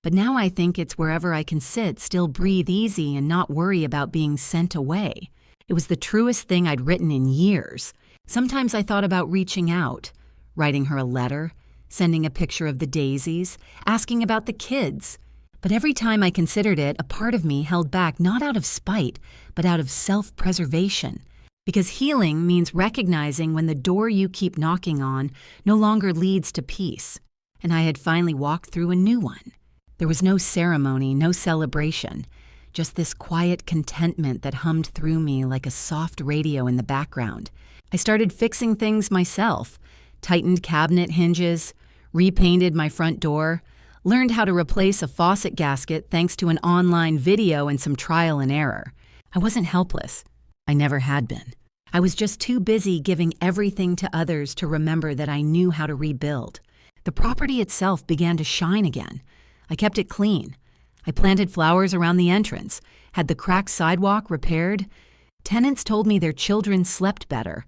but now I think it's wherever I can sit, still breathe easy, and not worry about being sent away. It was the truest thing I'd written in years. Sometimes I thought about reaching out, writing her a letter, sending a picture of the daisies, asking about the kids. But every time I considered it, a part of me held back not out of spite, but out of self-preservation. Because healing means recognizing when the door you keep knocking on no longer leads to peace. And I had finally walked through a new one. There was no ceremony, no celebration, just this quiet contentment that hummed through me like a soft radio in the background. I started fixing things myself, tightened cabinet hinges, repainted my front door, learned how to replace a faucet gasket thanks to an online video and some trial and error. I wasn't helpless. I never had been. I was just too busy giving everything to others to remember that I knew how to rebuild. The property itself began to shine again. I kept it clean. I planted flowers around the entrance, had the cracked sidewalk repaired. Tenants told me their children slept better.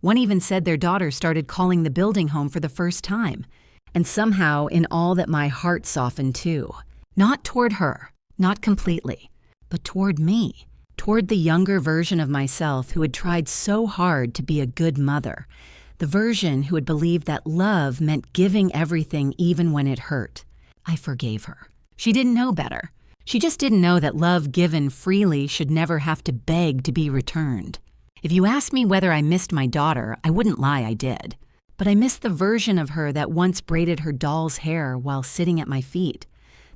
One even said their daughter started calling the building home for the first time. And somehow, in all that, my heart softened too. Not toward her, not completely, but toward me, toward the younger version of myself who had tried so hard to be a good mother, the version who had believed that love meant giving everything even when it hurt. I forgave her. She didn't know better. She just didn't know that love given freely should never have to beg to be returned. If you asked me whether I missed my daughter, I wouldn't lie, I did. But I missed the version of her that once braided her doll's hair while sitting at my feet.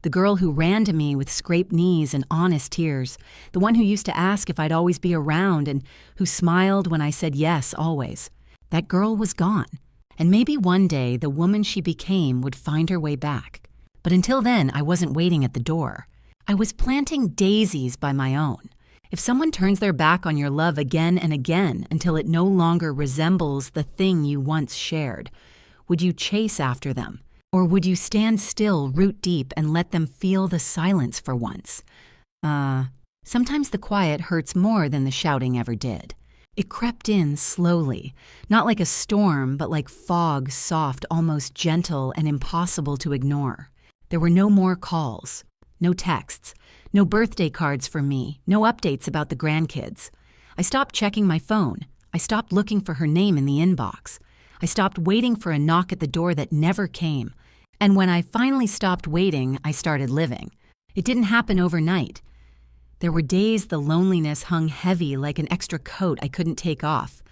The girl who ran to me with scraped knees and honest tears. The one who used to ask if I'd always be around and who smiled when I said yes, always. That girl was gone. And maybe one day the woman she became would find her way back. But until then, I wasn't waiting at the door. I was planting daisies by my own. If someone turns their back on your love again and again until it no longer resembles the thing you once shared, would you chase after them? Or would you stand still, root deep, and let them feel the silence for once? Sometimes the quiet hurts more than the shouting ever did. It crept in slowly, not like a storm, but like fog, soft, almost gentle, and impossible to ignore. There were no more calls, no texts, no birthday cards for me, no updates about the grandkids. I stopped checking my phone. I stopped looking for her name in the inbox. I stopped waiting for a knock at the door that never came. And when I finally stopped waiting, I started living. It didn't happen overnight. There were days the loneliness hung heavy like an extra coat I couldn't take off.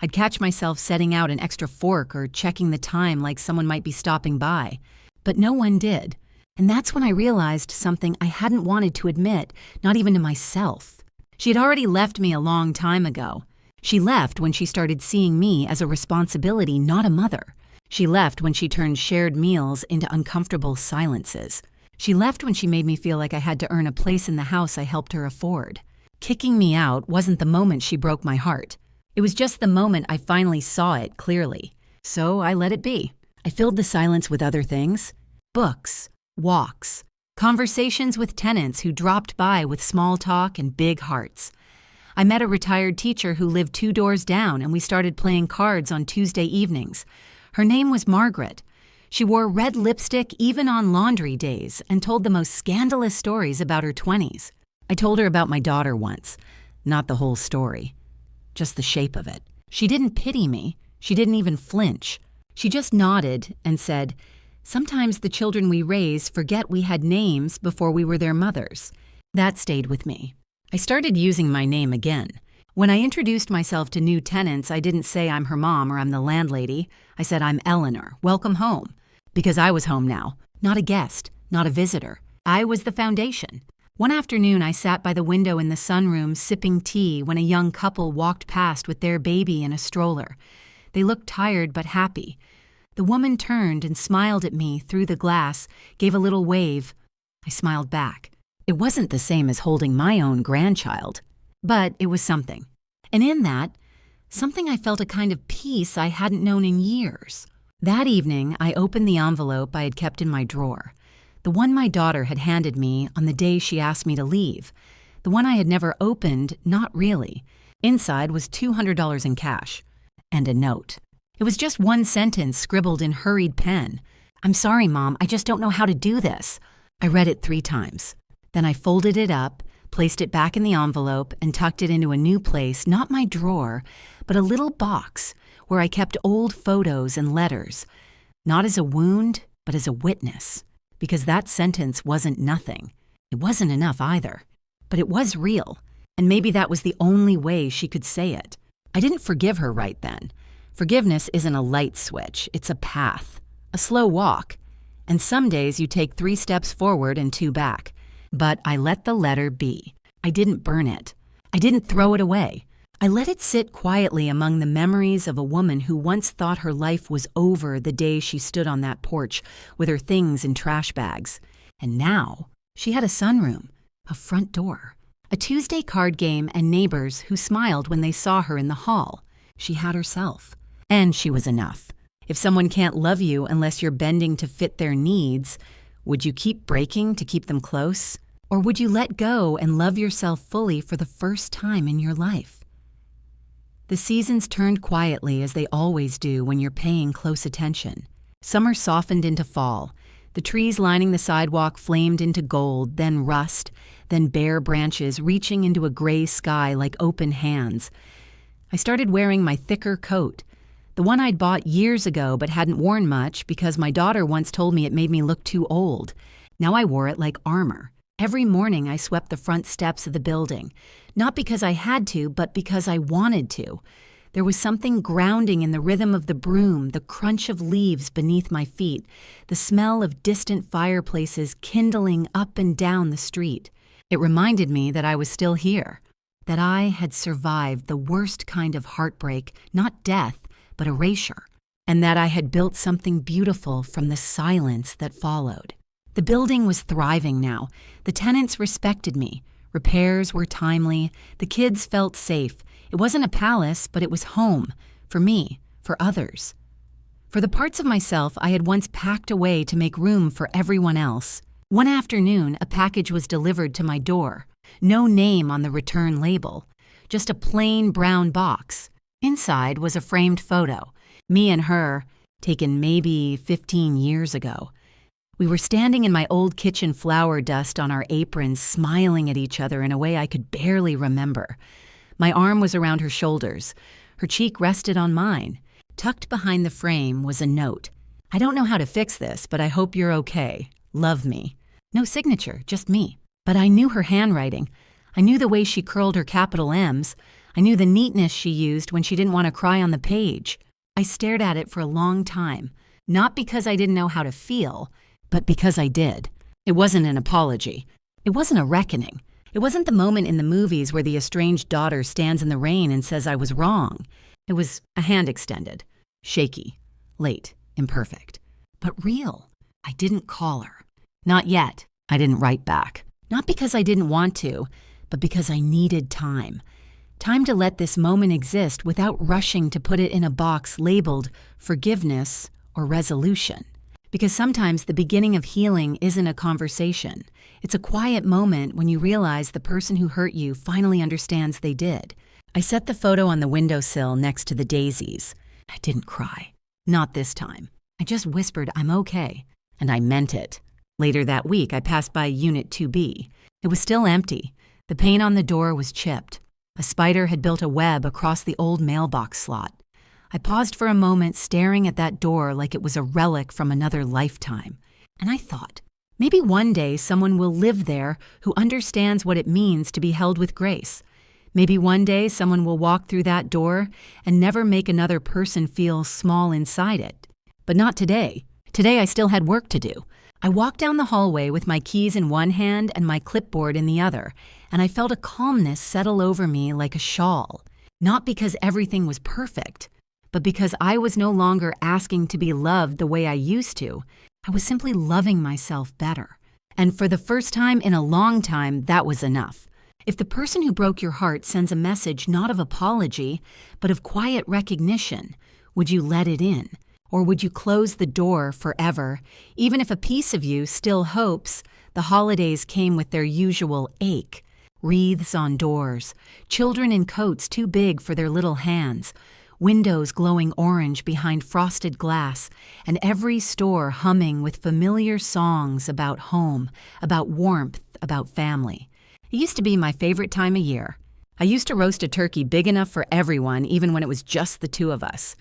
I'd catch myself setting out an extra fork or checking the time like someone might be stopping by. But no one did. And that's when I realized something I hadn't wanted to admit, not even to myself. She had already left me a long time ago. She left when she started seeing me as a responsibility, not a mother. She left when she turned shared meals into uncomfortable silences. She left when she made me feel like I had to earn a place in the house I helped her afford. Kicking me out wasn't the moment she broke my heart. It was just the moment I finally saw it clearly. So I let it be. I filled the silence with other things. Books, walks, conversations with tenants who dropped by with small talk and big hearts. I met a retired teacher who lived 2 doors down, and we started playing cards on Tuesday evenings. Her name was Margaret. She wore red lipstick even on laundry days and told the most scandalous stories about her 20s. I told her about my daughter once. Not the whole story, just the shape of it. She didn't pity me. She didn't even flinch. She just nodded and said, "Sometimes the children we raise forget we had names before we were their mothers." That stayed with me. I started using my name again. When I introduced myself to new tenants, I didn't say I'm her mom or I'm the landlady. I said I'm Eleanor. Welcome home. Because I was home now, not a guest, not a visitor. I was the foundation. One afternoon, I sat by the window in the sunroom sipping tea when a young couple walked past with their baby in a stroller. They looked tired but happy. The woman turned and smiled at me through the glass, gave a little wave. I smiled back. It wasn't the same as holding my own grandchild, but it was something. And in that, something I felt a kind of peace I hadn't known in years. That evening, I opened the envelope I had kept in my drawer, the one my daughter had handed me on the day she asked me to leave, the one I had never opened, not really. Inside was $200 in cash, and a note. It was just one sentence scribbled in hurried pen. "I'm sorry, Mom, I just don't know how to do this." I read it 3 times. Then I folded it up, placed it back in the envelope, and tucked it into a new place, not my drawer, but a little box where I kept old photos and letters, not as a wound, but as a witness, because that sentence wasn't nothing. It wasn't enough either, but it was real, and maybe that was the only way she could say it. I didn't forgive her right then. Forgiveness isn't a light switch, it's a path, a slow walk, and some days you take 3 steps forward and 2 back. But I let the letter be. I didn't burn it. I didn't throw it away. I let it sit quietly among the memories of a woman who once thought her life was over the day she stood on that porch with her things in trash bags. And now she had a sunroom, a front door, a Tuesday card game, and neighbors who smiled when they saw her in the hall. She had herself. And she was enough. If someone can't love you unless you're bending to fit their needs, would you keep breaking to keep them close? Or would you let go and love yourself fully for the first time in your life? The seasons turned quietly as they always do when you're paying close attention. Summer softened into fall. The trees lining the sidewalk flamed into gold, then rust, then bare branches reaching into a gray sky like open hands. I started wearing my thicker coat, the one I'd bought years ago but hadn't worn much because my daughter once told me it made me look too old. Now I wore it like armor. Every morning I swept the front steps of the building, not because I had to, but because I wanted to. There was something grounding in the rhythm of the broom, the crunch of leaves beneath my feet, the smell of distant fireplaces kindling up and down the street. It reminded me that I was still here, that I had survived the worst kind of heartbreak, not death, but erasure, and that I had built something beautiful from the silence that followed. The building was thriving now. The tenants respected me. Repairs were timely. The kids felt safe. It wasn't a palace, but it was home. For me, for others. For the parts of myself I had once packed away to make room for everyone else. One afternoon, a package was delivered to my door. No name on the return label. Just a plain brown box. Inside was a framed photo. Me and her, taken maybe 15 years ago. We were standing in my old kitchen flour dust on our aprons, smiling at each other in a way I could barely remember. My arm was around her shoulders. Her cheek rested on mine. Tucked behind the frame was a note. "I don't know how to fix this, but I hope you're okay. Love me." No signature, just me. But I knew her handwriting. I knew the way she curled her capital M's. I knew the neatness she used when she didn't want to cry on the page. I stared at it for a long time, not because I didn't know how to feel, but because I did. It wasn't an apology. It wasn't a reckoning. It wasn't the moment in the movies where the estranged daughter stands in the rain and says I was wrong. It was a hand extended, shaky, late, imperfect, but real. I didn't call her. Not yet. I didn't write back. Not because I didn't want to, but because I needed time. Time to let this moment exist without rushing to put it in a box labeled forgiveness or resolution. Because sometimes the beginning of healing isn't a conversation. It's a quiet moment when you realize the person who hurt you finally understands they did. I set the photo on the windowsill next to the daisies. I didn't cry. Not this time. I just whispered, "I'm okay." And I meant it. Later that week, I passed by Unit 2B. It was still empty. The paint on the door was chipped. A spider had built a web across the old mailbox slot. I paused for a moment, staring at that door like it was a relic from another lifetime. And I thought, maybe one day someone will live there who understands what it means to be held with grace. Maybe one day someone will walk through that door and never make another person feel small inside it. But not today. Today I still had work to do. I walked down the hallway with my keys in one hand and my clipboard in the other, and I felt a calmness settle over me like a shawl. Not because everything was perfect, but because I was no longer asking to be loved the way I used to. I was simply loving myself better. And for the first time in a long time, that was enough. If the person who broke your heart sends a message not of apology, but of quiet recognition, would you let it in? Or would you close the door forever, even if a piece of you still hopes the holidays came with their usual ache? Wreaths on doors, children in coats too big for their little hands, windows glowing orange behind frosted glass, and every store humming with familiar songs about home, about warmth, about family. It used to be my favorite time of year. I used to roast a turkey big enough for everyone, even when it was just the two of us.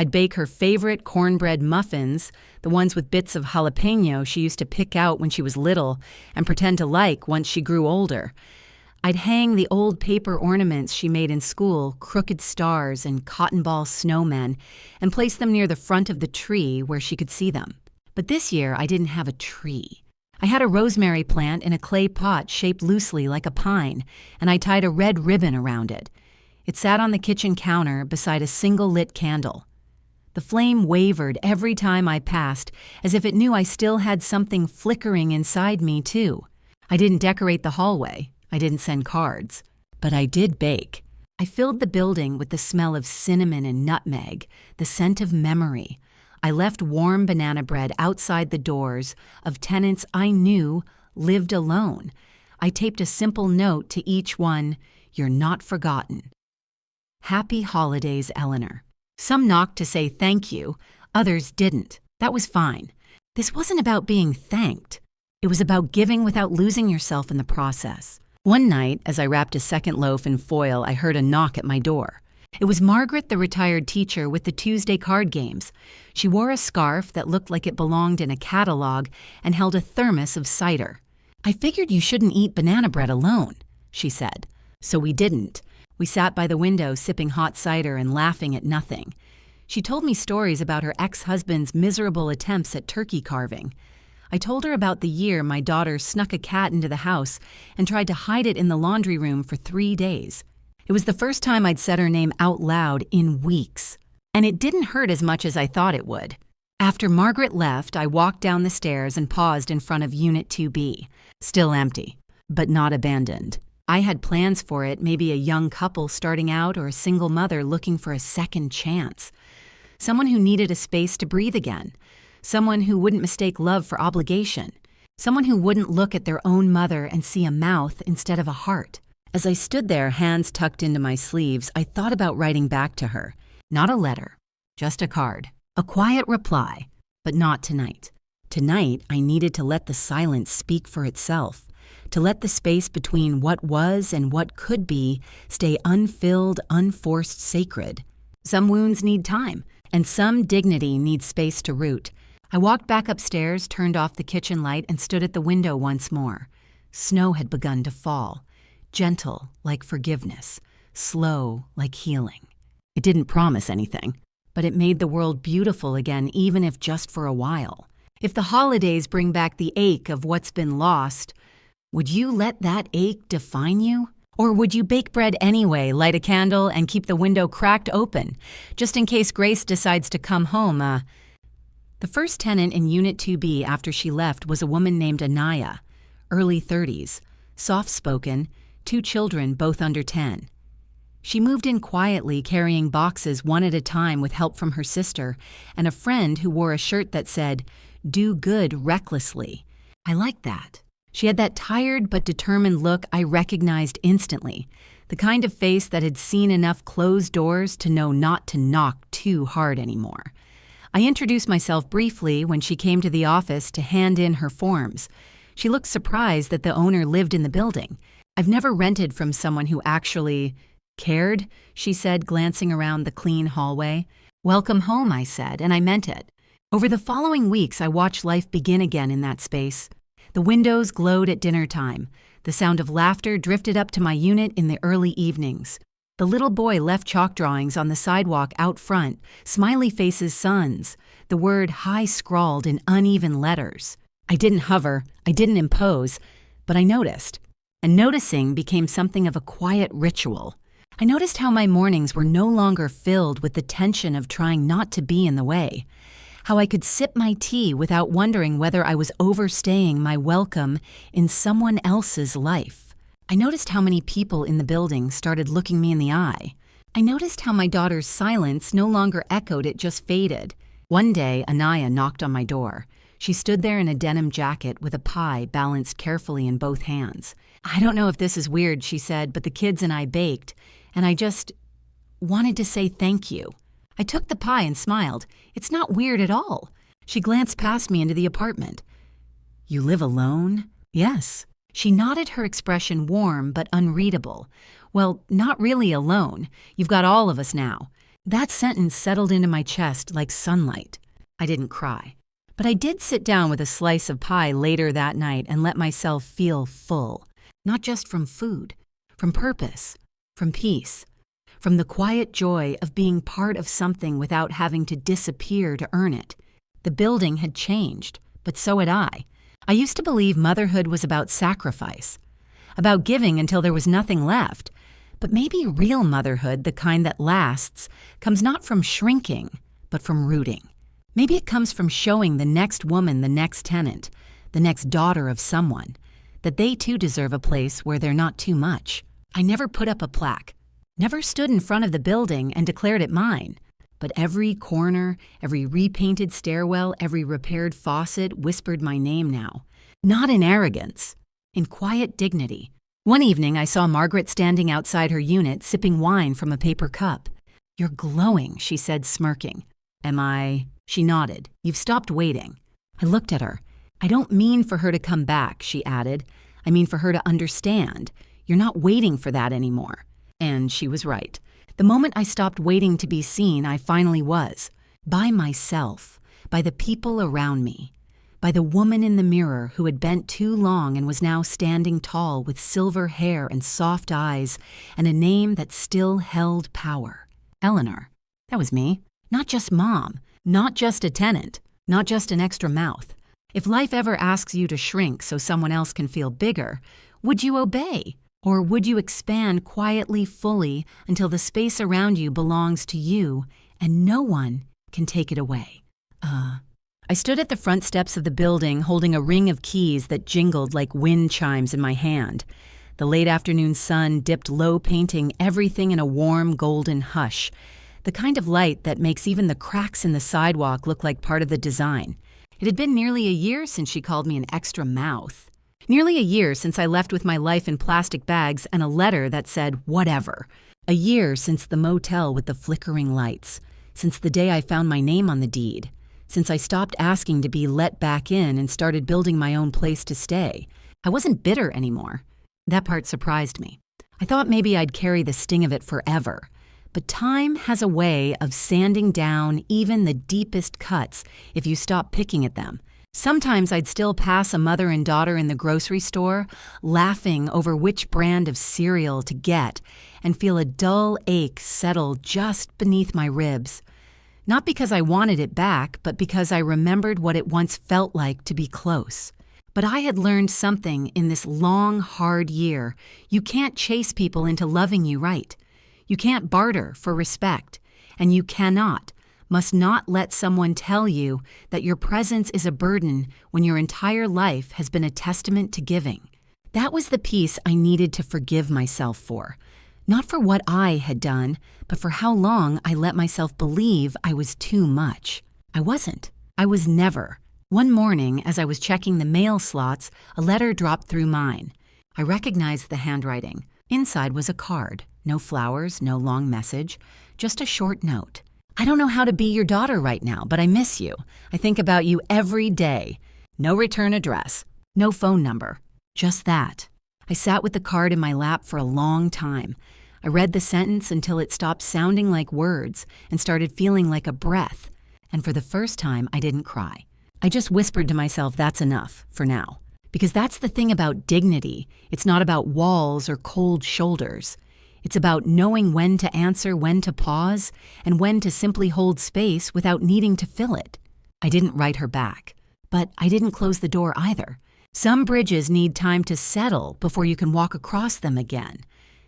I'd bake her favorite cornbread muffins, the ones with bits of jalapeno she used to pick out when she was little and pretend to like once she grew older. I'd hang the old paper ornaments she made in school, crooked stars and cotton ball snowmen, and place them near the front of the tree where she could see them. But this year, I didn't have a tree. I had a rosemary plant in a clay pot shaped loosely like a pine, and I tied a red ribbon around it. It sat on the kitchen counter beside a single lit candle. The flame wavered every time I passed, as if it knew I still had something flickering inside me, too. I didn't decorate the hallway. I didn't send cards. But I did bake. I filled the building with the smell of cinnamon and nutmeg, the scent of memory. I left warm banana bread outside the doors of tenants I knew lived alone. I taped a simple note to each one, "You're not forgotten." Happy holidays, Eleanor. Some knocked to say thank you, others didn't. That was fine. This wasn't about being thanked. It was about giving without losing yourself in the process. One night, as I wrapped a second loaf in foil, I heard a knock at my door. It was Margaret, the retired teacher with the Tuesday card games. She wore a scarf that looked like it belonged in a catalog and held a thermos of cider. "I figured you shouldn't eat banana bread alone," she said. So we didn't. We sat by the window sipping hot cider and laughing at nothing. She told me stories about her ex-husband's miserable attempts at turkey carving. I told her about the year my daughter snuck a cat into the house and tried to hide it in the laundry room for 3 days. It was the first time I'd said her name out loud in weeks, and it didn't hurt as much as I thought it would. After Margaret left, I walked down the stairs and paused in front of Unit 2B, still empty, but not abandoned. I had plans for it, maybe a young couple starting out or a single mother looking for a second chance. Someone who needed a space to breathe again. Someone who wouldn't mistake love for obligation. Someone who wouldn't look at their own mother and see a mouth instead of a heart. As I stood there, hands tucked into my sleeves, I thought about writing back to her. Not a letter, just a card. A quiet reply, but not tonight. Tonight, I needed to let the silence speak for itself. To let the space between what was and what could be stay unfilled, unforced, sacred. Some wounds need time, and some dignity needs space to root. I walked back upstairs, turned off the kitchen light, and stood at the window once more. Snow had begun to fall. Gentle, like forgiveness. Slow, like healing. It didn't promise anything, but it made the world beautiful again, even if just for a while. If the holidays bring back the ache of what's been lost, would you let that ache define you? Or would you bake bread anyway, light a candle, and keep the window cracked open, just in case Grace decides to come home? The first tenant in Unit 2B after she left was a woman named Anaya, early 30s, soft-spoken, 2 children, both under 10. She moved in quietly, carrying boxes one at a time with help from her sister and a friend who wore a shirt that said, "Do good recklessly." I liked that. She had that tired but determined look I recognized instantly, the kind of face that had seen enough closed doors to know not to knock too hard anymore. I introduced myself briefly when she came to the office to hand in her forms. She looked surprised that the owner lived in the building. "I've never rented from someone who actually cared," she said, glancing around the clean hallway. "Welcome home," I said, and I meant it. Over the following weeks, I watched life begin again in that space. The windows glowed at dinner time. The sound of laughter drifted up to my unit in the early evenings. The little boy left chalk drawings on the sidewalk out front, smiley faces' sons, the word "hi" scrawled in uneven letters. I didn't hover, I didn't impose, but I noticed. And noticing became something of a quiet ritual. I noticed how my mornings were no longer filled with the tension of trying not to be in the way. How I could sip my tea without wondering whether I was overstaying my welcome in someone else's life. I noticed how many people in the building started looking me in the eye. I noticed how my daughter's silence no longer echoed, it just faded. One day, Anaya knocked on my door. She stood there in a denim jacket with a pie balanced carefully in both hands. "I don't know if this is weird," she said, "but the kids and I baked, and I just wanted to say thank you." I took the pie and smiled. "It's not weird at all." She glanced past me into the apartment. "You live alone?" "Yes." She nodded, her expression warm but unreadable. "Well, not really alone. You've got all of us now." That sentence settled into my chest like sunlight. I didn't cry. But I did sit down with a slice of pie later that night and let myself feel full. Not just from food, from purpose, from peace. From the quiet joy of being part of something without having to disappear to earn it. The building had changed, but so had I. I used to believe motherhood was about sacrifice, about giving until there was nothing left. But maybe real motherhood, the kind that lasts, comes not from shrinking, but from rooting. Maybe it comes from showing the next woman, the next tenant, the next daughter of someone, that they too deserve a place where they're not too much. I never put up a plaque. Never stood in front of the building and declared it mine, but every corner, every repainted stairwell, every repaired faucet whispered my name now. Not in arrogance, in quiet dignity. One evening I saw Margaret standing outside her unit sipping wine from a paper cup. "You're glowing," she said, smirking. "Am I?" She nodded. "You've stopped waiting." I looked at her. "I don't mean for her to come back," she added. "I mean for her to understand. You're not waiting for that anymore." And she was right. The moment I stopped waiting to be seen, I finally was. By myself. By the people around me. by the woman in the mirror who had bent too long and was now standing tall with silver hair and soft eyes and a name that still held power. Eleanor. That was me. Not just mom. Not just a tenant. Not just an extra mouth. If life ever asks you to shrink so someone else can feel bigger, would you obey? Or would you expand quietly, fully, until the space around you belongs to you and no one can take it away? I stood at the front steps of the building holding a ring of keys that jingled like wind chimes in my hand. The late afternoon sun dipped low, painting everything in a warm, golden hush, the kind of light that makes even the cracks in the sidewalk look like part of the design. It had been nearly a year since she called me an extra mouth. Nearly a year since I left with my life in plastic bags and a letter that said, whatever. A year since the motel with the flickering lights. Since the day I found my name on the deed. Since I stopped asking to be let back in and started building my own place to stay. I wasn't bitter anymore. That part surprised me. I thought maybe I'd carry the sting of it forever. But time has a way of sanding down even the deepest cuts if you stop picking at them. Sometimes I'd still pass a mother and daughter in the grocery store, laughing over which brand of cereal to get, and feel a dull ache settle just beneath my ribs. Not because I wanted it back, but because I remembered what it once felt like to be close. But I had learned something in this long, hard year. You can't chase people into loving you right. You can't barter for respect. And you must not let someone tell you that your presence is a burden when your entire life has been a testament to giving. That was the piece I needed to forgive myself for. Not for what I had done, but for how long I let myself believe I was too much. I wasn't. I was never. One morning, as I was checking the mail slots, a letter dropped through mine. I recognized the handwriting. Inside was a card. No flowers, no long message, just a short note. I don't know how to be your daughter right now, but I miss you. I think about you every day. No return address. No phone number. Just that. I sat with the card in my lap for a long time. I read the sentence until it stopped sounding like words and started feeling like a breath. And for the first time, I didn't cry. I just whispered to myself, that's enough, for now. Because that's the thing about dignity. It's not about walls or cold shoulders. It's about knowing when to answer, when to pause, and when to simply hold space without needing to fill it. I didn't write her back, but I didn't close the door either. Some bridges need time to settle before you can walk across them again.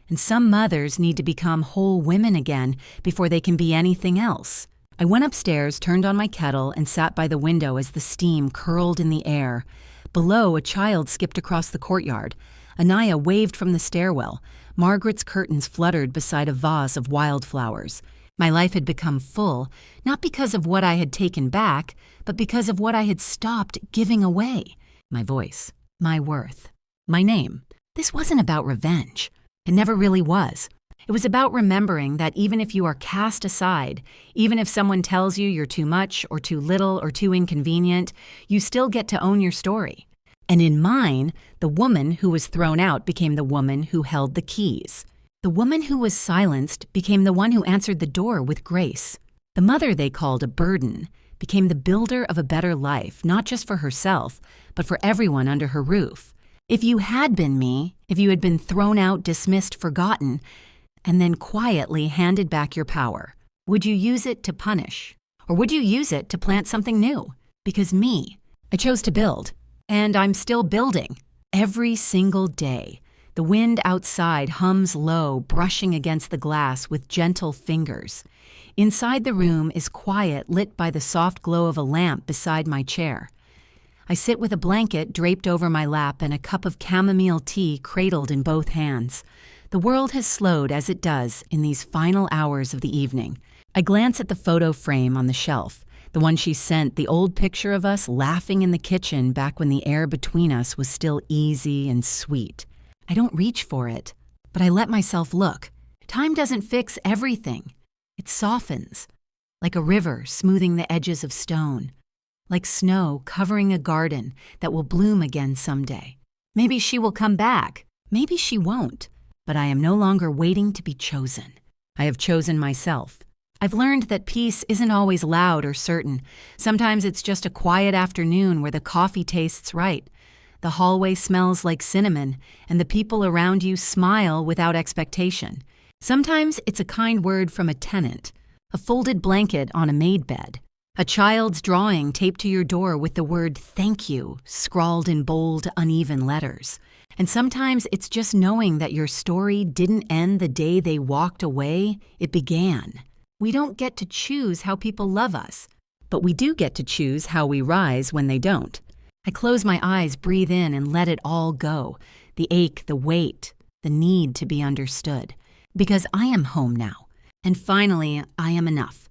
And some mothers need to become whole women again before they can be anything else. I went upstairs, turned on my kettle, and sat by the window as the steam curled in the air. Below, a child skipped across the courtyard. Anaya waved from the stairwell. Margaret's curtains fluttered beside a vase of wildflowers. My life had become full, not because of what I had taken back, but because of what I had stopped giving away. My voice, my worth, my name. This wasn't about revenge. It never really was. It was about remembering that even if you are cast aside, even if someone tells you you're too much or too little or too inconvenient, you still get to own your story. And in mine, the woman who was thrown out became the woman who held the keys. The woman who was silenced became the one who answered the door with grace. The mother they called a burden became the builder of a better life, not just for herself, but for everyone under her roof. If you had been me, if you had been thrown out, dismissed, forgotten, and then quietly handed back your power, would you use it to punish? Or would you use it to plant something new? Because I chose to build. And I'm still building. Every single day. The wind outside hums low, brushing against the glass with gentle fingers. Inside the room is quiet, lit by the soft glow of a lamp beside my chair. I sit with a blanket draped over my lap and a cup of chamomile tea cradled in both hands. The world has slowed as it does in these final hours of the evening. I glance at the photo frame on the shelf, the one she sent, the old picture of us laughing in the kitchen back when the air between us was still easy and sweet. I don't reach for it, but I let myself look. Time doesn't fix everything. It softens, like a river smoothing the edges of stone, like snow covering a garden that will bloom again someday. Maybe she will come back. Maybe she won't. But I am no longer waiting to be chosen. I have chosen myself. I've learned that peace isn't always loud or certain. Sometimes it's just a quiet afternoon where the coffee tastes right, the hallway smells like cinnamon, and the people around you smile without expectation. Sometimes it's a kind word from a tenant, a folded blanket on a made bed, a child's drawing taped to your door with the word "thank you" scrawled in bold, uneven letters. And sometimes it's just knowing that your story didn't end the day they walked away, it began. We don't get to choose how people love us, but we do get to choose how we rise when they don't. I close my eyes, breathe in, and let it all go. The ache, the weight, the need to be understood. Because I am home now. And finally, I am enough.